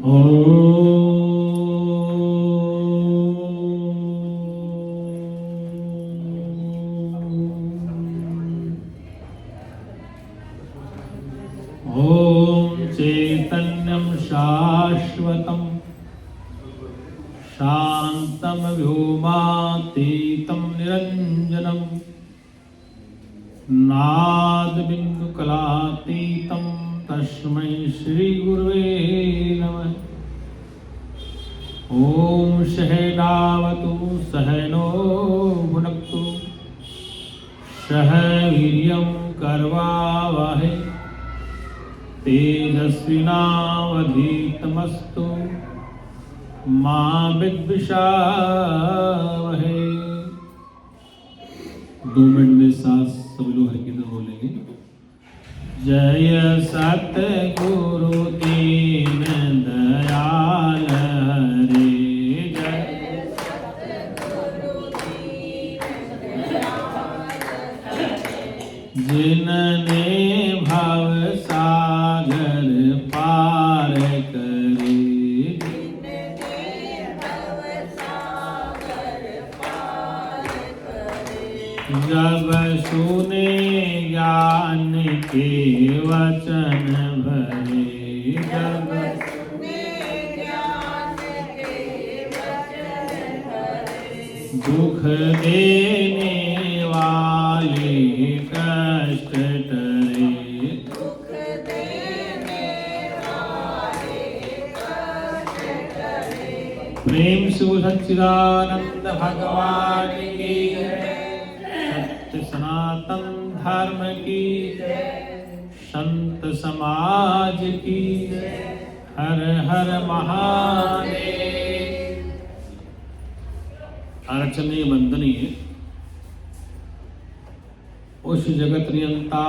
ॐ चैतन्यं शाश्वतं शान्तं व्योमातीतं निरञ्जनं नादबिन्दुकलातीतं तस्मै श्रीगुरुवे नमः। ॐ सहनावतु सहनो भुनक्तु सह वीर्यं करवावहै तेजस्विनावधीतमस्तु मा विद्विषावहै। 2 मिनट में साथ सब लोग हर कीर्तन बोलेंगे। जय सतगुरु दीन दयाल हरे, जय जिनने भव सागर पार करे, जब सुने ज्ञान के वचन भरे, जब दुख देने वाले कष्ट टरे, प्रेम से सच्चिदानंद भगवान की सत्य सनातन धर्म की संत समाज की हर हर महादेव। अर्चनीय वंदनीय उस जगत नियंता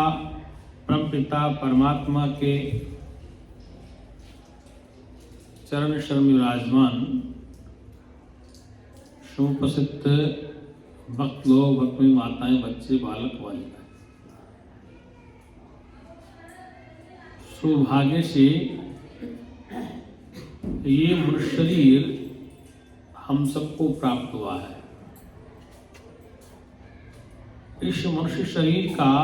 परमपिता परमात्मा के चरण शरण में विराजमान सुप्रसिद्ध भक्त लोग, भक्तमयी माताएं, बच्चे, बालक, बालिकाएं, सौभाग्य से ये मनुष्य शरीर हम सबको प्राप्त हुआ है। इस मनुष्य शरीर का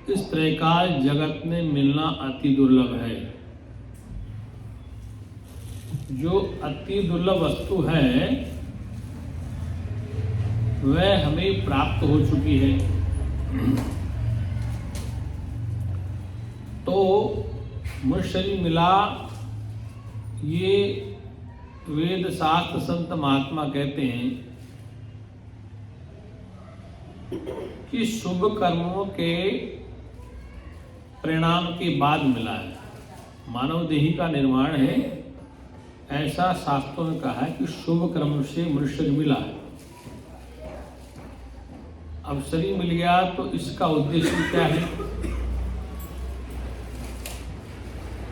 इस तरह का जगत में मिलना अति दुर्लभ है। जो अति दुर्लभ वस्तु है वह हमें प्राप्त हो चुकी है। तो मनुष्य शरीर मिला, ये वेद शास्त्र संत महात्मा कहते हैं कि शुभ कर्मों के परिणाम के बाद मिला है। मानव देही का निर्माण है, ऐसा शास्त्रों ने कहा है कि शुभ कर्म से मनुष्य मिला है। अब शरीर मिल गया तो इसका उद्देश्य क्या है?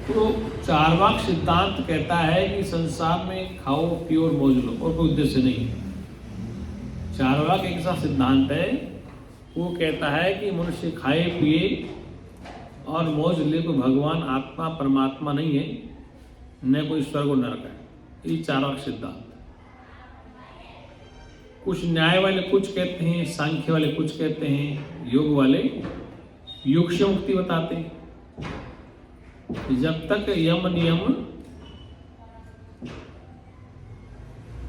तो चार्वाक सिद्धांत कहता है कि संसार में खाओ पियो और मौज लो, और कोई उद्देश्य नहीं। चार्वाक एक ऐसा सिद्धांत है, वो कहता है कि मनुष्य खाए पिए और मौज ले, को भगवान आत्मा परमात्मा नहीं है, न कोई स्वर्ग और नरक है। ये चार्वाक सिद्धांत। कुछ न्याय वाले कुछ कहते हैं, सांख्य वाले कुछ कहते हैं, योग वाले योग से मुक्ति बताते हैं। जब तक यम नियम,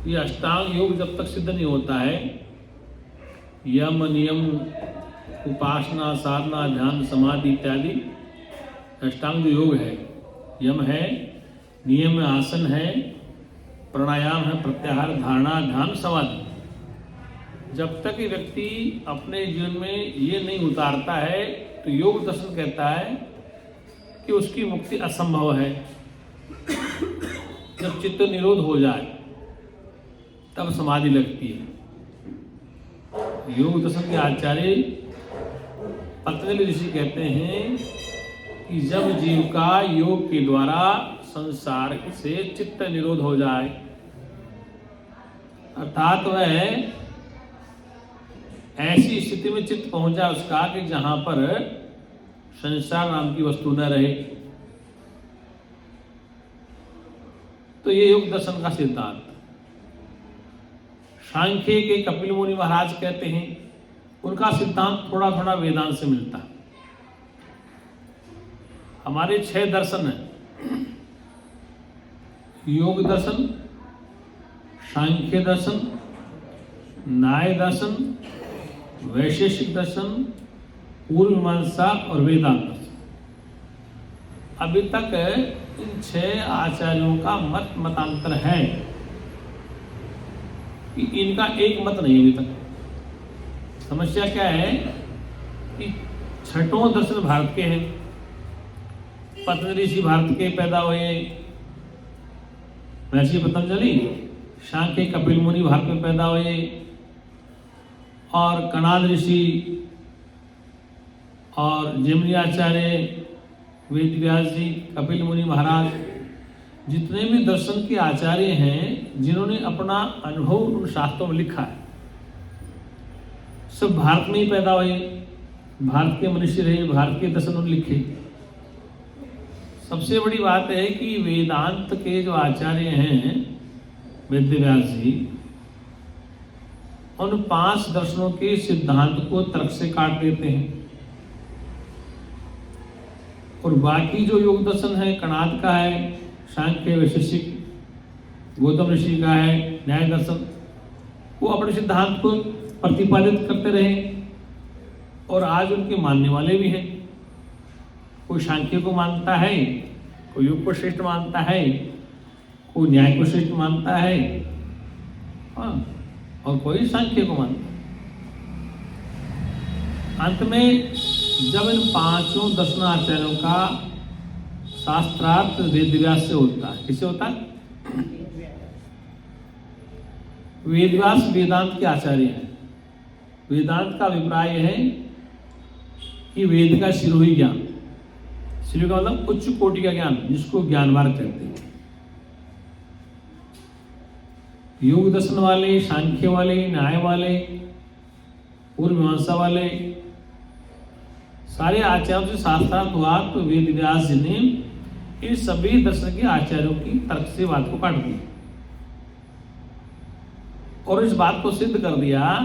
ये अष्टांग योग जब तक सिद्ध नहीं होता है, यम नियम उपासना साधना ध्यान समाधि इत्यादि अष्टांग योग है, यम है, नियम आसन है, प्राणायाम है, प्रत्याहार धारणा ध्यान समाधि, जब तक ये व्यक्ति अपने जीवन में ये नहीं उतारता है तो योग दर्शन कहता है कि उसकी मुक्ति असंभव है। जब चित्त निरोध हो जाए तब समाधि लगती है। योग दर्शन के आचार्य पतंजलि ऋषि कहते हैं कि जब जीव का योग के द्वारा संसार से चित्त निरोध हो जाए, अर्थात वह ऐसी स्थिति में चित्त पहुंचा उसका कि जहां पर संसार नाम की वस्तु न रहे, तो ये योग दर्शन का सिद्धांत। सांख्य के कपिल मुनि महाराज कहते हैं, उनका सिद्धांत थोड़ा थोड़ा वेदांत से मिलता है। हमारे 6 दर्शन हैं, योग दर्शन, सांख्य दर्शन, न्याय दर्शन, वैशेषिक दर्शन, पूर्व मीमांसा और वेदांत दर्शन। अभी तक इन 6 आचार्यों का मतांतर है कि इनका एक मत नहीं अभी तक। समस्या क्या है कि 6ठों दर्शन भारत के हैं। पतंजलि ऋषि भारत के पैदा हुए, महर्षि पतंजलि। सांख्य कपिल मुनि भारत में पैदा हुए, और कणाद ऋषि और जैमिनी आचार्य, वेद व्यास जी, कपिल मुनि महाराज, जितने भी दर्शन के आचार्य हैं जिन्होंने अपना अनुभव उन शास्त्रों में लिखा है, सब भारत में ही पैदा हुए, भारत के मनुष्य रहे, भारत के दर्शन उन्होंने लिखे। सबसे बड़ी बात है कि वेदांत के जो आचार्य हैं वेद व्यास जी, उन 5 दर्शनों के सिद्धांत को तर्क से काट देते हैं, और बाकी जो योग दर्शन है कणाद का है, सांख्य वैशेषिक गौतम ऋषि का है, न्याय दर्शन, वो अपने सिद्धांत को प्रतिपादित करते रहे, और आज उनके मानने वाले भी हैं। कोई सांख्य को मानता है, कोई योग को श्रेष्ठ मानता है, कोई न्याय को श्रेष्ठ मानता है, और कोई सांख्य को मानता है। अंत में जब इन 5 दर्शनाचार्यों का शास्त्रार्थ वेदव्यास से होता है, किससे होता है? वेदव्यास वेदांत के आचार्य हैं। वेदांत का अभिप्राय है कि वेद का शिरोही ज्ञान, शिरोही का मतलब उच्च कोटि का ज्ञान, जिसको ज्ञानवार कहते हैं। योग दर्शन वाले, सांख्य वाले, न्याय वाले, पूर्व मीमांसा वाले, सारे आचार्यों से शास्त्रार्थ हुआ तो वेद व्यास जी ने इन सभी दर्शन के आचार्यों की तर्क से बात को काट दिया, और इस बात को सिद्ध कर दिया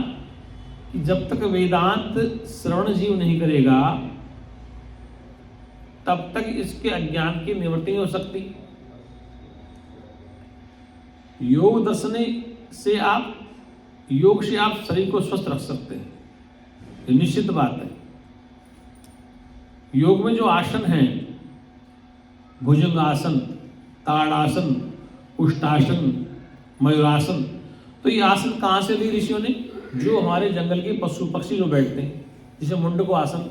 कि जब तक वेदांत श्रवण जीव नहीं करेगा तब तक इसके अज्ञान की निवृत्ति नहीं हो सकती। योग दर्शन से आप, योग से आप शरीर को स्वस्थ रख सकते हैं, ये निश्चित बात है। योग में जो आसन हैं, भुजंगासन, ताड़ासन, उष्टासन, मयूरासन, तो ये आसन कहाँ से ली ऋषियों ने? जो हमारे जंगल के पशु पक्षी जो बैठते हैं, जैसे मुंडक आसन,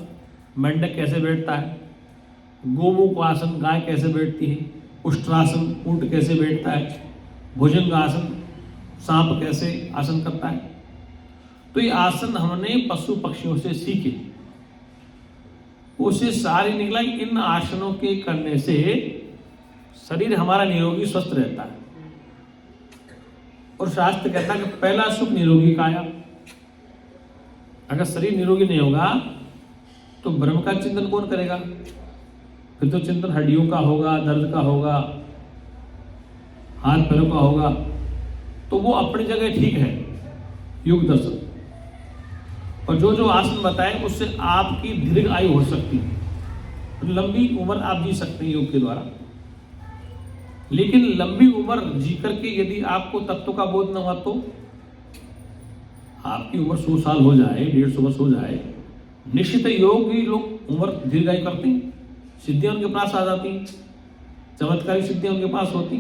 मेंढक कैसे बैठता है, गोमुख आसन, गाय कैसे बैठती है, उष्ट्रासन, ऊंट कैसे बैठता है, भुजंगासन, सांप कैसे आसन करता है। तो ये आसन हमने पशु पक्षियों से सीखे, उससे सारी निकला कि इन आसनों के करने से शरीर हमारा निरोगी स्वस्थ रहता है। और शास्त्र कहता है कि पहला सुख निरोगी काया। अगर शरीर निरोगी नहीं होगा तो ब्रह्म का चिंतन कौन करेगा? फिर तो चिंतन हड्डियों का होगा, दर्द का होगा, हाथ पैरों का होगा। तो वो अपनी जगह ठीक है योग दर्शन, और जो जो आसन बताए उससे आपकी दीर्घ आयु हो सकती है, तो लंबी उम्र आप जी सकते हैं योग के द्वारा। लेकिन लंबी उम्र जी करके यदि आपको तत्व का बोध न हुआ तो आपकी उम्र 100 साल हो जाए, 150 वर्ष हो जाए, निश्चित योगी लोग उम्र दीर्घायु करते हैं, सिद्धियां उनके पास आ जाती, चमत्कारी सिद्धियां उनके पास होती।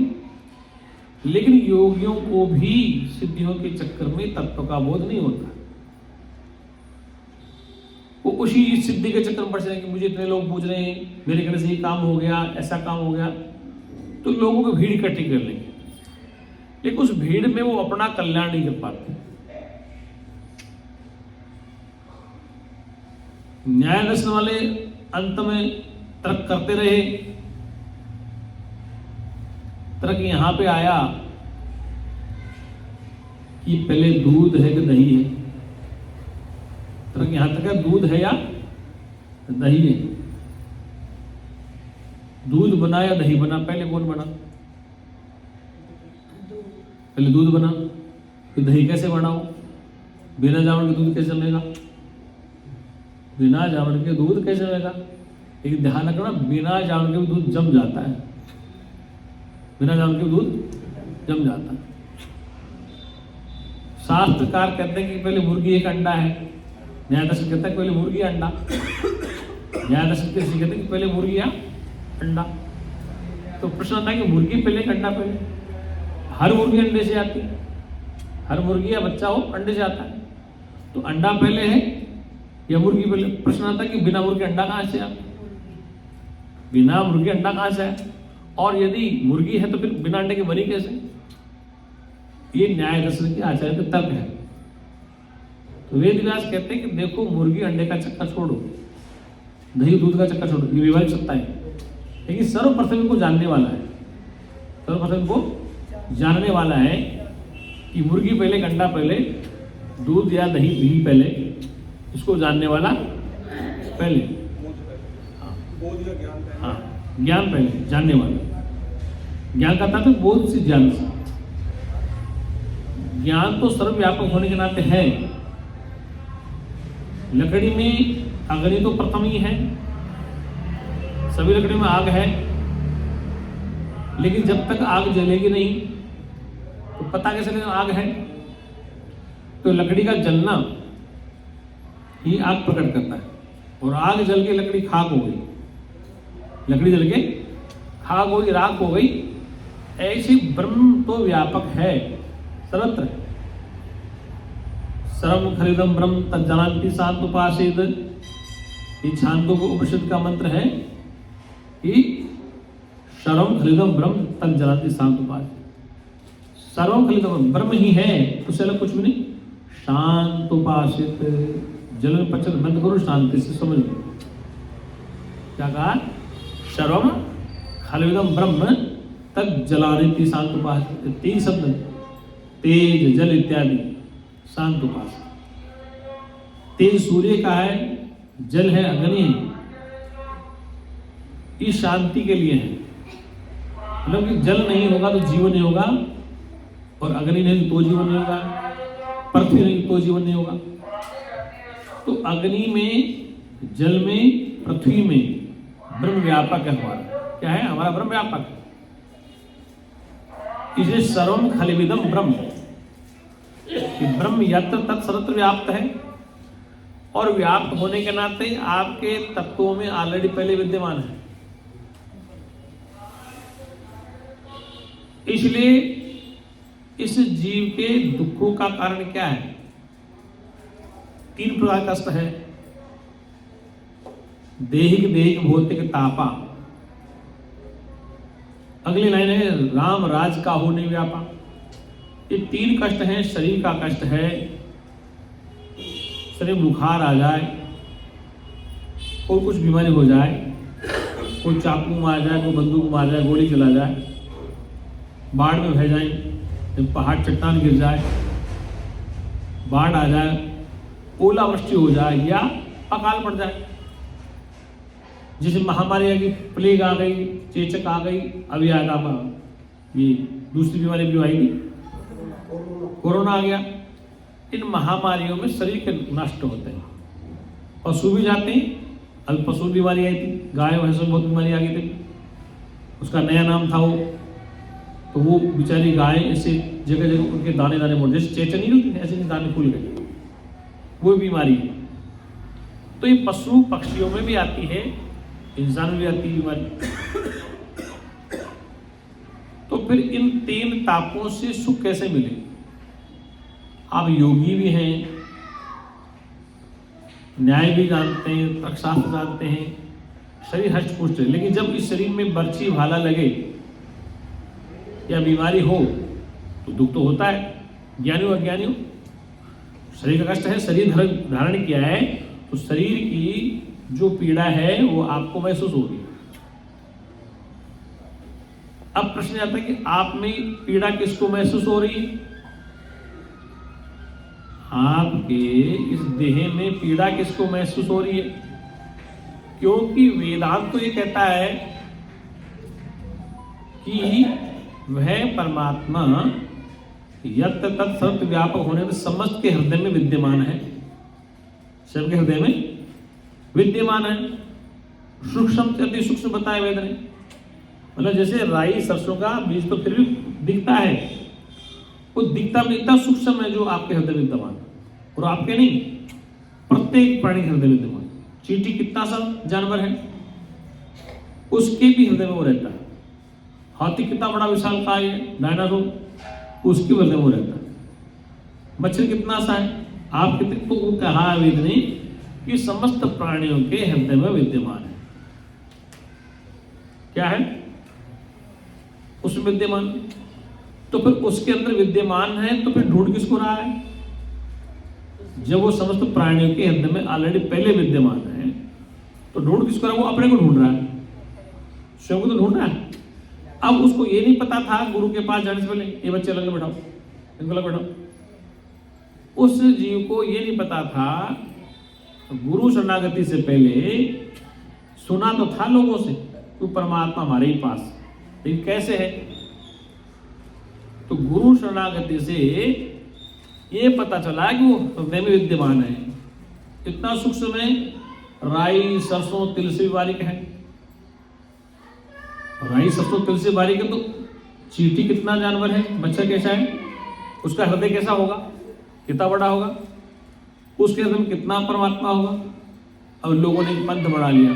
लेकिन योगियों को भी सिद्धियों के चक्कर में तत्व का बोध नहीं होता। वो उसी सिद्धि के चक्कर में पड़ जाए कि मुझे इतने लोग पूछ रहे हैं, मेरे कहने से ये काम हो गया, ऐसा काम हो गया, तो लोगों को भीड़ इकट्ठी कर लेंगे, लेकिन उस भीड़ में वो अपना कल्याण नहीं कर पाते। न्याय दर्शन वाले अंत में तर्क करते रहे, तर्क यहां पे आया कि पहले दूध है कि दही है। तर्क यहां तक है दूध है या दही है। दूध बना या दही बना, पहले कौन बना? पहले दूध बना, फिर दही कैसे बनाओ, बिना जावड़ के दूध कैसे जमेगा, बिना जावड़ के दूध कैसे जमेगा। लेकिन ध्यान रखना, बिना जावड़ के दूध जम जाता है, बिना जावड़ के दूध जम जाता है। शास्त्रकार कहते हैं कि पहले मुर्गी एक अंडा है, न्यायदर्शन कहता है पहले मुर्गी अंडा, न्यायदर्शन कहते हैं कि पहले मुर्गी या अंडा। तो प्रश्न आता है कि मुर्गी पहले कि अंडा पहले? हर मुर्गी अंडे से आती है, हर मुर्गी या बच्चा हो अंडे से आता है, तो अंडा पहले है या मुर्गी पहले? प्रश्न आता है कि बिना मुर्गी अंडा कहाँ से आया, बिना मुर्गी अंडा कहाँ से आया, और यदि मुर्गी है तो फिर बिना अंडे के बनी कैसे? ये न्याय दर्शन के आचार्य का तर्क है। तो वेद व्यास कहते हैं कि देखो, मुर्गी अंडे का चक्का छोड़ो, दही दूध का चक्का छोड़ो, ये व्यवहारिक सत्ता है, लेकिन सर्वप्रथम इनको जानने वाला है, सर्वप्रथम को जानने वाला है कि मुर्गी पहले, अंडा पहले, दूध या दही घी पहले, इसको जानने वाला पहले, हाँ ज्ञान पहले, जानने वाला। ज्ञान का तात्पर्य बोध से ज्ञान से। ज्ञान तो सर्वव्यापक होने के नाते है। लकड़ी में अग्नि तो प्रथम ही है, सभी लकड़ी में आग है, लेकिन जब तक आग जलेगी नहीं तो पता कैसे लगेगा आग है? तो लकड़ी का जलना ही आग प्रकट करता है, और आग जल के लकड़ी खाक हो गई, लकड़ी जल के खाक हो गई, राख हो गई। ऐसी ब्रह्म तो व्यापक है सर्वत्र। सर्वं खलिदं ब्रह्म तज्जानाति शान्तुपासेत, ये छांदोग्य उपनिषद का मंत्र है कि सर्वं खलिदं ब्रह्म तज्जानाति शान्तुपासेत। सर्वं खलिदं ब्रह्म ही है, उससे अलग कुछ भी नहीं। शान्तुपासेत, जल में पचन बंद करो, शांति से समझ लो क्या कहा। सर्वं खलिदं ब्रह्म तज्जलानिति शान्तुपासेत, तीन शब्द, तेज जल इत्यादि, शान्तुपासेत। तेज सूर्य का है, जल है, अग्नि है, ये शांति के लिए है। मतलब कि जल नहीं होगा तो जीवन नहीं होगा, और अग्नि नहीं तो जीवन नहीं होगा, पृथ्वी नहीं तो जीवन नहीं होगा। तो अग्नि में, जल में, पृथ्वी में ब्रह्म व्यापक है हमारा। क्या है? हमारा ब्रह्म व्यापक है। इसलिए सर्वं खलिदं ब्रह्म, ब्रह्म यत्र तत् सर्वत्र व्याप्त है, और व्याप्त होने के नाते आपके तत्वों में ऑलरेडी पहले विद्यमान है। इसलिए इस जीव के दुखों का कारण क्या है? तीन प्रकार का कष्ट है। देहिक देहिक भौतिक तापा, अगली लाइन है राम राज का हो नहीं व्यापा। ये तीन कष्ट हैं। शरीर का कष्ट है, शरीर बुखार आ जाए, कोई कुछ बीमारी हो जाए, कोई चाकू मार जाए, कोई बंदूक मार जाए, गोली चला जाए, बाढ़ में बह जाए, पहाड़ चट्टान गिर जाए, बाढ़ आ जाए, ओलावृष्टि हो जाए, या अकाल पड़ जाए। जैसे महामारी आ गई, प्लेग आ गई, चेचक आ गई, अभी आएगा ये दूसरी बीमारी भी आएगी, कोरोना आ गया। इन महामारियों में शरीर के नष्ट होते हैं, पशु भी जाते हैं। अभी पशु बीमारी आई थी, गाय भैंसों में बहुत बीमारी आ गई थी, उसका नया नाम था वो, तो वो बेचारी गाय ऐसे जगह जगह उनके दाने दाने मोड़, जैसे चेचक नहीं होती ऐसे दाने फूल गए, वो बीमारी है। तो ये पशु पक्षियों में भी आती है, इंसान में भी आती है बीमारी। तो फिर इन तीन तापों से सुख कैसे मिले? आप योगी भी हैं, न्याय भी जानते हैं, तर्कशास्त्र जानते हैं, शरीर हष्ट पुष्ट है, लेकिन जब इस शरीर में बर्छी भाला लगे या बीमारी हो तो दुख तो होता है। ज्ञानी हो अज्ञानी हो, शरीर का कष्ट है, शरीर धारण किया है, तो शरीर की जो पीड़ा है वो आपको महसूस होगी। अब प्रश्न आता है कि आप में पीड़ा किसको महसूस हो रही है? आपके इस देह में पीड़ा किसको महसूस हो रही है? क्योंकि वेदांत तो ये कहता है कि वह परमात्मा यत् तत् सर्व व्यापक होने में समस्त के हृदय में विद्यमान है, सबके हृदय में विद्यमान है। सूक्ष्म से अति सूक्ष्म बताए वेद ने। मतलब जैसे राई सरसों का बीज तो फिर भी दिखता है, वो दिखता भी इतना सूक्ष्म है जो आपके हृदय में विद्यमान है, और आपके नहीं, प्रत्येक प्राणी के हृदय में विद्यमान। चींटी कितना सा जानवर है, उसके भी हृदय में वो रहता है। हाथी कितना बड़ा विशालकाय है, डायनासोर, उसके हृदय में वो रहता है। मच्छर कितना सा है, आप कितने, तो वो कहा वेद ने कि समस्त प्राणियों के हृदय में विद्यमान है। क्या है उसमें विद्यमान? तो फिर उसके अंदर विद्यमान है, तो फिर ढूंढ किसको रहा है? जब वो समस्त प्राणियों के हृदय में ऑलरेडी पहले विद्यमान है, तो ढूंढ किसको रहा? वो अपने को ढूंढ रहा है, स्वयं को तो ढूंढ रहा है। अब उसको ये नहीं पता था गुरु के पास जाने से पहले, ये बच्चे लगे बैठाओ, इनको लग बैठाओ। उस जीव को ये नहीं पता था, गुरु शरणागति से पहले सुना तो था लोगों से कि परमात्मा हमारे ही पास, लेकिन कैसे है? तो गुरु शरणागति से ये पता चला कि वो हृदय में विद्यमान है। इतना सूक्ष्म है, राई सरसों तिल से भी बारीक है। राई सरसों तिल से बारीक है, तो चींटी कितना जानवर है, मच्छर कैसा है, उसका हृदय कैसा होगा, कितना बड़ा होगा, उसके हृदय में कितना परमात्मा होगा। अब लोगों ने पंथ बढ़ा लिया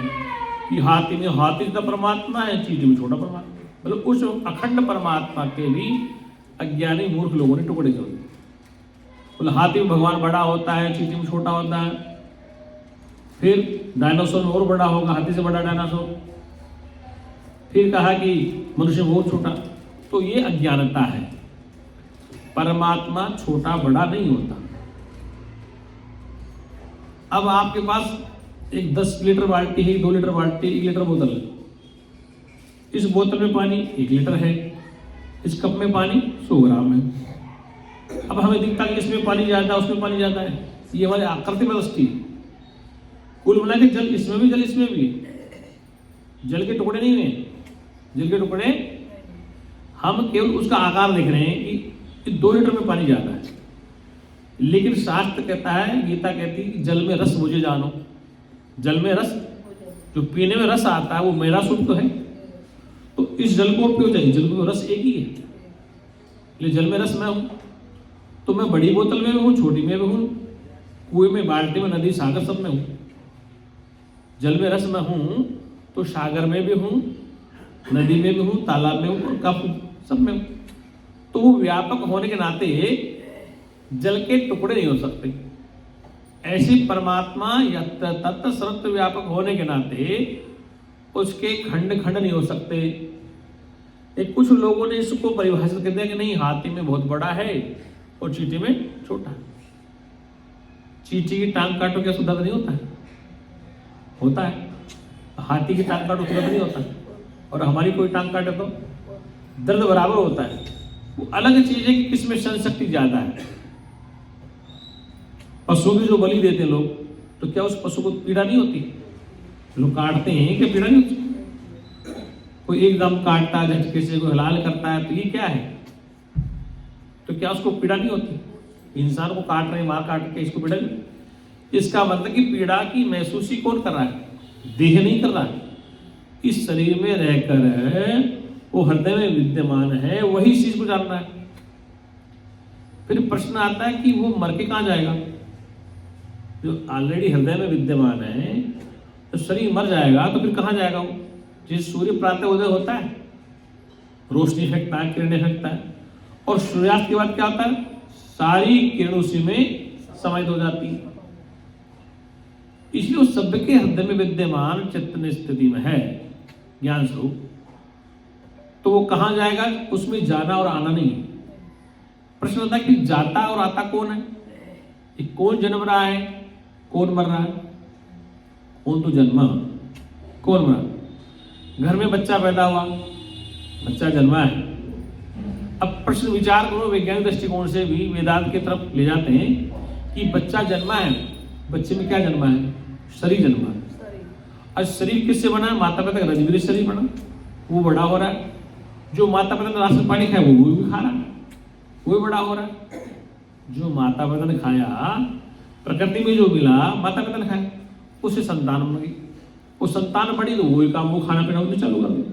कि हाथी में हाथी का परमात्मा है, चींटी में छोटा परमात्मा। मतलब उस अखंड परमात्मा के भी अज्ञानी मूर्ख लोगों ने टुकड़े कर दिए। मतलब हाथी में भगवान बड़ा होता है, चींटी में छोटा होता है, फिर डायनासोर में और बड़ा होगा, हाथी से बड़ा डायनासोर, फिर कहा कि मनुष्य बहुत छोटा। तो ये अज्ञानता है। परमात्मा छोटा बड़ा नहीं होता। अब आपके पास एक 10 लीटर बाल्टी है, 2 लीटर बाल्टी, 1 लीटर बोतल है। इस बोतल में पानी 1 लीटर है, इस कप में पानी 100 ग्राम है। अब हमें दिखता है कि इसमें पानी ज्यादा, उसमें पानी ज्यादा है। ये हमारी आकृति में दृष्टि। कुल मिला के जल इसमें भी, जल इसमें भी, जल के टुकड़े नहीं हुए, जल के टुकड़े, हम केवल उसका आकार देख रहे हैं कि 2 लीटर में पानी ज्यादा है। लेकिन शास्त्र कहता है, गीता कहती है कि जल में रस मुझे जानो। जल में रस, जो पीने में रस आता है वो मेरा सुख तो है, तो इस जल को क्यों चाहिए? जल में रस एक ही है, इसलिए जल में रस मैं हूं। तो मैं बड़ी बोतल में भी हूं, छोटी में भी हूं, कुएं में, बाल्टी में, नदी, सागर, सब में हूं। जल में रस मैं हूं तो सागर में भी हूं, नदी में भी हूं, तालाब में हूं, और कप सब में हूं। तो वो व्यापक होने के नाते जल के टुकड़े नहीं हो सकते। ऐसी परमात्मा या तत्व सर्वत्र व्यापक होने के नाते उसके खंड खंड नहीं हो सकते। एक कुछ लोगों ने इसको परिभाषित कर दिया कि नहीं, हाथी में बहुत बड़ा है और चींटी में छोटा। चींटी की टांग काटो, क्या सुधा नहीं होता है? होता है। हाथी की टांग काटो, सुधा नहीं होता है। और हमारी कोई टांग काटे तो दर्द बराबर होता है। वो अलग चीज है कि किसमें सहन शक्ति ज्यादा है। पशु की जो बलि देते लोग, तो क्या उस पशु को पीड़ा नहीं होती? लोग काटते हैं, क्या पीड़ा नहीं होती? कोई एकदम काटता है, झटके से कोई हलाल करता है, तो ये क्या है? तो क्या उसको पीड़ा नहीं होती? इंसान को काट रहे, मार काट के, इसको पीड़ा नहीं? इसका मतलब कि पीड़ा की महसूस ही कौन कर रहा है? देह नहीं कर रहा है। इस शरीर में रहकर वो हृदय में विद्यमान है, वही चीज को जान रहा है। फिर प्रश्न आता है कि वो मर के कहां जाएगा? जो ऑलरेडी हृदय में विद्यमान है, तो शरीर मर जाएगा तो फिर कहां जाएगा वो? जिस सूर्य प्रातः उदय होता है, रोशनी फेंकता है, किरणें फेंकता है, और सूर्यास्त के बाद क्या होता है? सारी किरण उसी में समाहित हो जाती है। इसलिए उस सबके हृदय में विद्यमान चैतन्य स्थिति में है ज्ञान स्वरूप, तो वो कहां जाएगा? उसमें जाना और आना नहीं। प्रश्न होता है कि जाता और आता कौन है? कि कौन जन्म रहा है, कौन मर रहा है? कौन तो जन्मा, कौन मरा? घर में बच्चा पैदा हुआ, बच्चा जन्मा है। अब प्रश्न विचार करो, वैज्ञानिक दृष्टिकोण से भी वेदांत की तरफ ले जाते हैं कि बच्चा जन्मा है, बच्चे में क्या जन्मा है? शरीर जन्मा है। और शरीर किससे बना है? माता पिता का रजबीर शरीर बना, वो बड़ा हो रहा है। जो माता पिता ने राशन पानी खाया वो भी खा रहा है। वो बड़ा हो रहा है। जो माता पिता ने खाया, प्रकृति में जो मिला, माता पिता ने खाया, उससे संतान बन गई। वो संतान बढ़ी तो वही काम, वो खाना पीना उसने चालू कर दिया।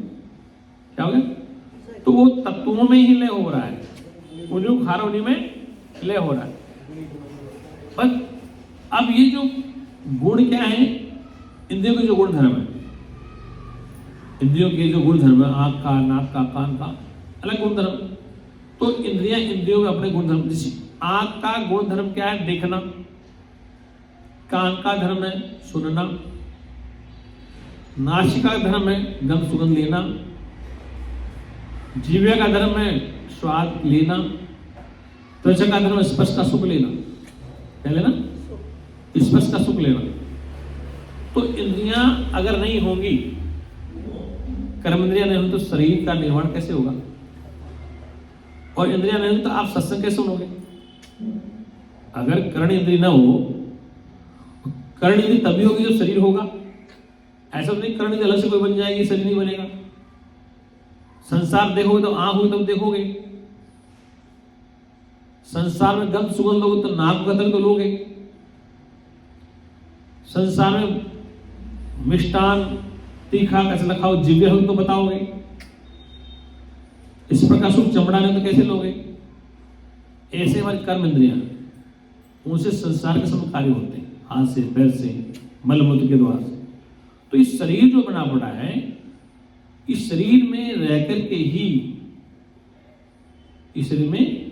क्या हो गया? तो वो तत्वों में ही लय हो रहा है, वो जो खा रहा उन्हीं में लय हो रहा है। बस अब ये जो गुण क्या है, इंद्रियों के जो गुण धर्म है, इंद्रियों के जो गुण धर्म है, आंख का, नाक का, कान का अलग गुण धर्म। तो इंद्रियां, इंद्रियों में अपने गुण धर्म। जैसे आंख का गुण धर्म क्या है? देखना। कान का धर्म है सुनना। नासिका का धर्म है गंध सुगंध लेना। जीवा का धर्म है स्वाद लेना। त्वचा का धर्म है स्पर्श का सुख लेना। क्या लेना? स्पर्श का सुख लेना। तो इंद्रियां अगर नहीं होंगी, कर्म इंद्रियां नहीं होंगी, तो शरीर का निर्माण कैसे होगा? और इंद्रियां नहीं होंगी तो आप सत्संग कैसे सुनोगे? अगर कर्ण इंद्रिय ना हो, कर्ण इंद्रिय तभी होगी जब शरीर होगा। ऐसा नहीं कर्ण इंद्रिय अलग से कोई बन जाएगी, शरीर नहीं बनेगा। संसार देखोगे तो आंख होगी तब देखोगे। संसार में गंध सुगंध लोगे तो नाक गंध तो लोगे। संसार में मिष्टान तीखा कैसे खाओ, जिव्या हो तो बताओगे। इस प्रकार सुख चमड़ा ने तो कैसे लोगे? ऐसे हमारी कर्म इंद्रियां, उनसे संसार के सब कार्य होते हैं, हाथ से, पैर से, मल मूत्र के द्वारा से। तो इस शरीर जो बना पड़ा है, इस शरीर में रह करके ही, इस शरीर में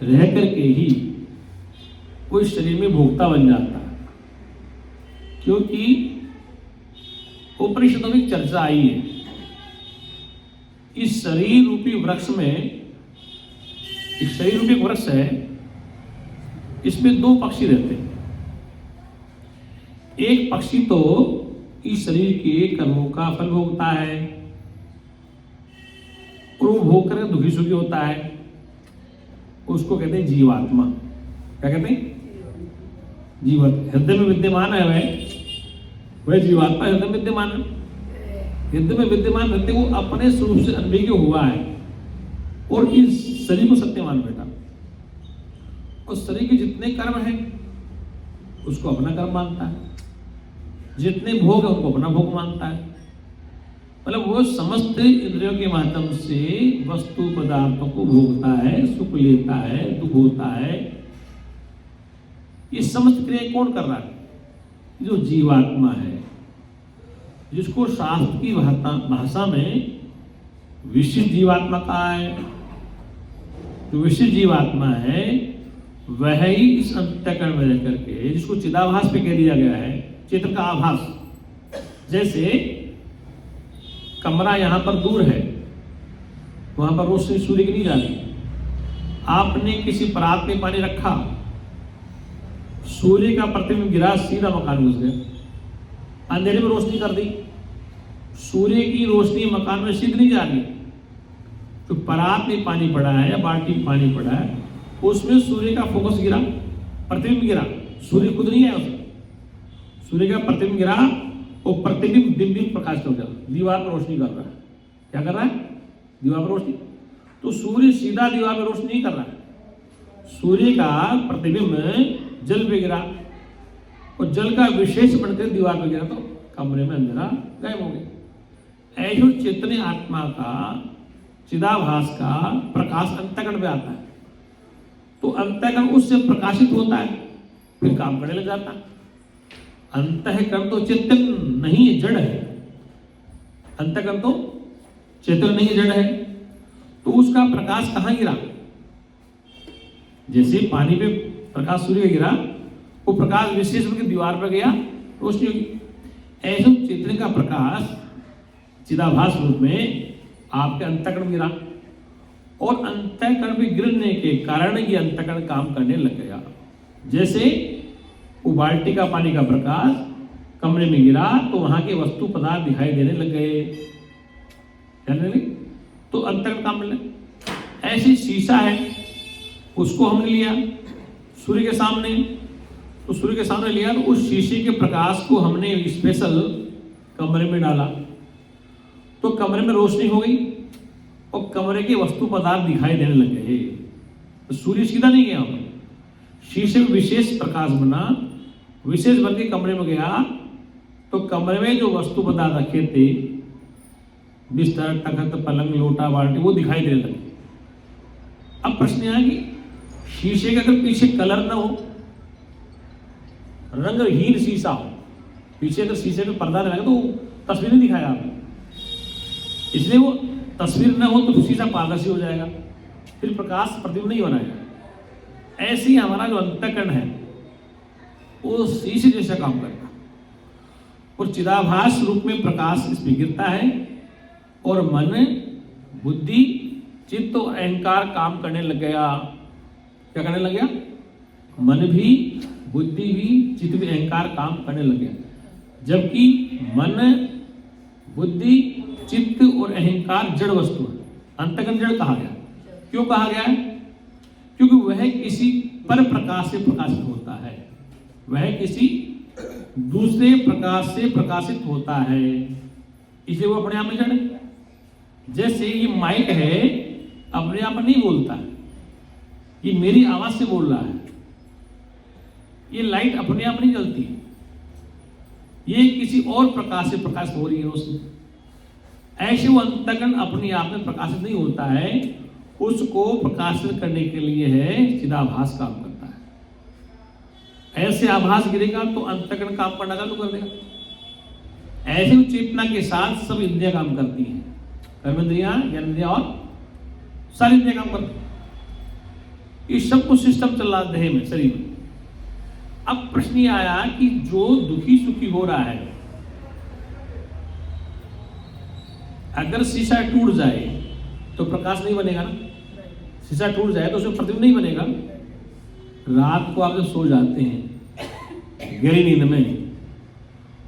रह करके ही कोई शरीर में भोक्ता बन जाता है। क्योंकि उपनिषदों में चर्चा आई है, इस शरीर रूपी वृक्ष में, इस शरीर रूपी वृक्ष है, इसमें दो पक्षी रहते हैं। एक पक्षी तो इस शरीर के कर्मों का फल भोगता है और वो भोग कर दुखी सुखी होता है, उसको कहते हैं जीवात्मा। क्या कहते हैं? जीवात्मा। हृदय में विद्यमान है वह जीवात्मा हृदय में विद्यमान है। हृदय में विद्यमान रहते वो अपने स्वरूप से अनभिज्ञ हुआ है और इस शरीर को सत्यमान बैठा। और शरीर के जितने कर्म हैं उसको अपना कर्म मानता है, जितने भोग है उनको अपना भोग मानता है। मतलब वो समस्त इंद्रियों के माध्यम से वस्तु पदार्थों को भोगता है, सुख लेता है, दुख होता है। ये समस्त क्रियाएं कौन कर रहा है? जो जीवात्मा है, जिसको शास्त्र की भाषा में विशिष्ट जीवात्मा कहा है। जो विशिष्ट जीवात्मा है वह ही इस अंतःकरण में रह करके, जिसको चिदाभास पे कह दिया गया है, चेतन का आभास। जैसे कमरा यहां पर दूर है, वहां पर रोशनी सूर्य की नहीं जा रही, आपने किसी परात में पानी रखा, सूर्य का प्रतिबिंब गिरा, सीधा मकान में घुस गया, अंधेरे में रोशनी कर दी। सूर्य की रोशनी मकान में सीध नहीं जा रही। तो परात में पानी पड़ा है या बाल्टी में पानी पड़ा है, उसमें सूर्य का फोकस गिरा, प्रतिबिंब गिरा, सूर्य खुद नहीं है उसमें, सूर्य का प्रतिबिंब गिरा और प्रतिबिंब बिंबित प्रकाश हो गया, दीवार पर रोशनी कर रहा है। क्या कर रहा है? दीवार पर रोशनी। तो सूर्य सीधा दीवार पर रोशनी नहीं कर रहा है, सूर्य का प्रतिबिंब जल पे गिरा और जल का विशेष बनकर दीवार पर गिरा तो कमरे में अंधेरा गायब हो गया। ऐसे चेतन आत्मा का, चिदाभास का प्रकाश अंतःकरण में आता है, तो अंतःकरण उससे प्रकाशित होता है, फिर काम करने लग जाता है। अंतःकरण तो चेतन नहीं है, जड़ है। अंतःकरण तो चेतन नहीं है, जड़ है। तो उसका प्रकाश कहां गिरा? जैसे पानी पे प्रकाश सूर्य गिरा, वो प्रकाश विशेष रूप की दीवार पर गया, रोशनी होगी। ऐसे चेतन का प्रकाश चिदाभास रूप में आपके अंतःकरण गिरा और अंतःकरण में गिरने के कारण ये अंतःकरण काम करने लग गया। जैसे वो बाल्टी का पानी का प्रकाश कमरे में गिरा तो वहां के वस्तु पदार्थ दिखाई देने लग गए, तो अंतःकरण काम करने। ऐसी शीशा है, उसको हमने लिया सूर्य के सामने, तो सूर्य के सामने लिया तो उस शीशे के प्रकाश को हमने स्पेशल कमरे में डाला, तो कमरे में रोशनी हो गई और कमरे के वस्तु पदार्थ दिखाई देने लग गए। तो सूर्य सीधा नहीं गया, शीशे में विशेष प्रकाश बना, विशेष बन के कमरे में गया, तो कमरे में जो वस्तु पदार्थ रखे थे, बिस्तर, तख्त, पलंग, लोटा, बाल्टी, वो दिखाई देने लगे। अब प्रश्न यह है कि शीशे के अगर पीछे कलर न हो, रंगहीन शीशा हो, पीछे अगर शीशे पे पर्दा न लगे तो तस्वीर नहीं दिखाएगा आपको, इसलिए वो तस्वीर न हो तो शीशा पारदर्शी हो जाएगा, फिर प्रकाश प्रतिबिंब नहीं बनाएगा। ऐसे ही हमारा जो अंतःकरण है वो शीशे जैसा काम करता है, और चिदाभास रूप में प्रकाश इसमें गिरता है, और मन, बुद्धि, चित्त और अहंकार काम करने लग गया। क्या करने लग गया? मन भी, बुद्धि भी, चित्त भी, अहंकार काम करने लग गया। जबकि मन, बुद्धि, चित्त और अहंकार जड़ वस्तु है, अंतःकरण जड़ कहा गया। क्यों कहा गया है? क्योंकि वह किसी पर प्रकाश से प्रकाशित होता है, वह किसी दूसरे प्रकाश से प्रकाशित होता है, इसलिए वो अपने आप में जड़ है। जैसे ये माइक है, अपने आप नहीं बोलता है, ये मेरी आवाज से बोल रहा है। ये लाइट अपने आप नहीं जलती, ये किसी और प्रकाश से प्रकाशित हो रही है रोशनी। ऐसे वो अंतःकरण अपने आप में प्रकाशित नहीं होता है, उसको प्रकाशित करने के लिए है चिदाभास काम करता है। ऐसे आभास गिरेगा तो अंतःकरण काम करना चालू कर देगा। ऐसे चेतना के साथ सब इंद्रियां काम करती हैं, कर्मेंद्रियां, ज्ञानेंद्रियां और सारी इंद्रियां काम करती हैं। ये सब कुछ सिस्टम चल रहा है देह में, शरीर में। अब प्रश्न ये आया कि जो दुखी सुखी हो रहा है, अगर शीशा टूट जाए तो प्रकाश नहीं बनेगा ना, शीशा टूट जाए तो उसमें प्रतिबिंब नहीं बनेगा। रात को आप जब सो जाते हैं गहरी नींद में,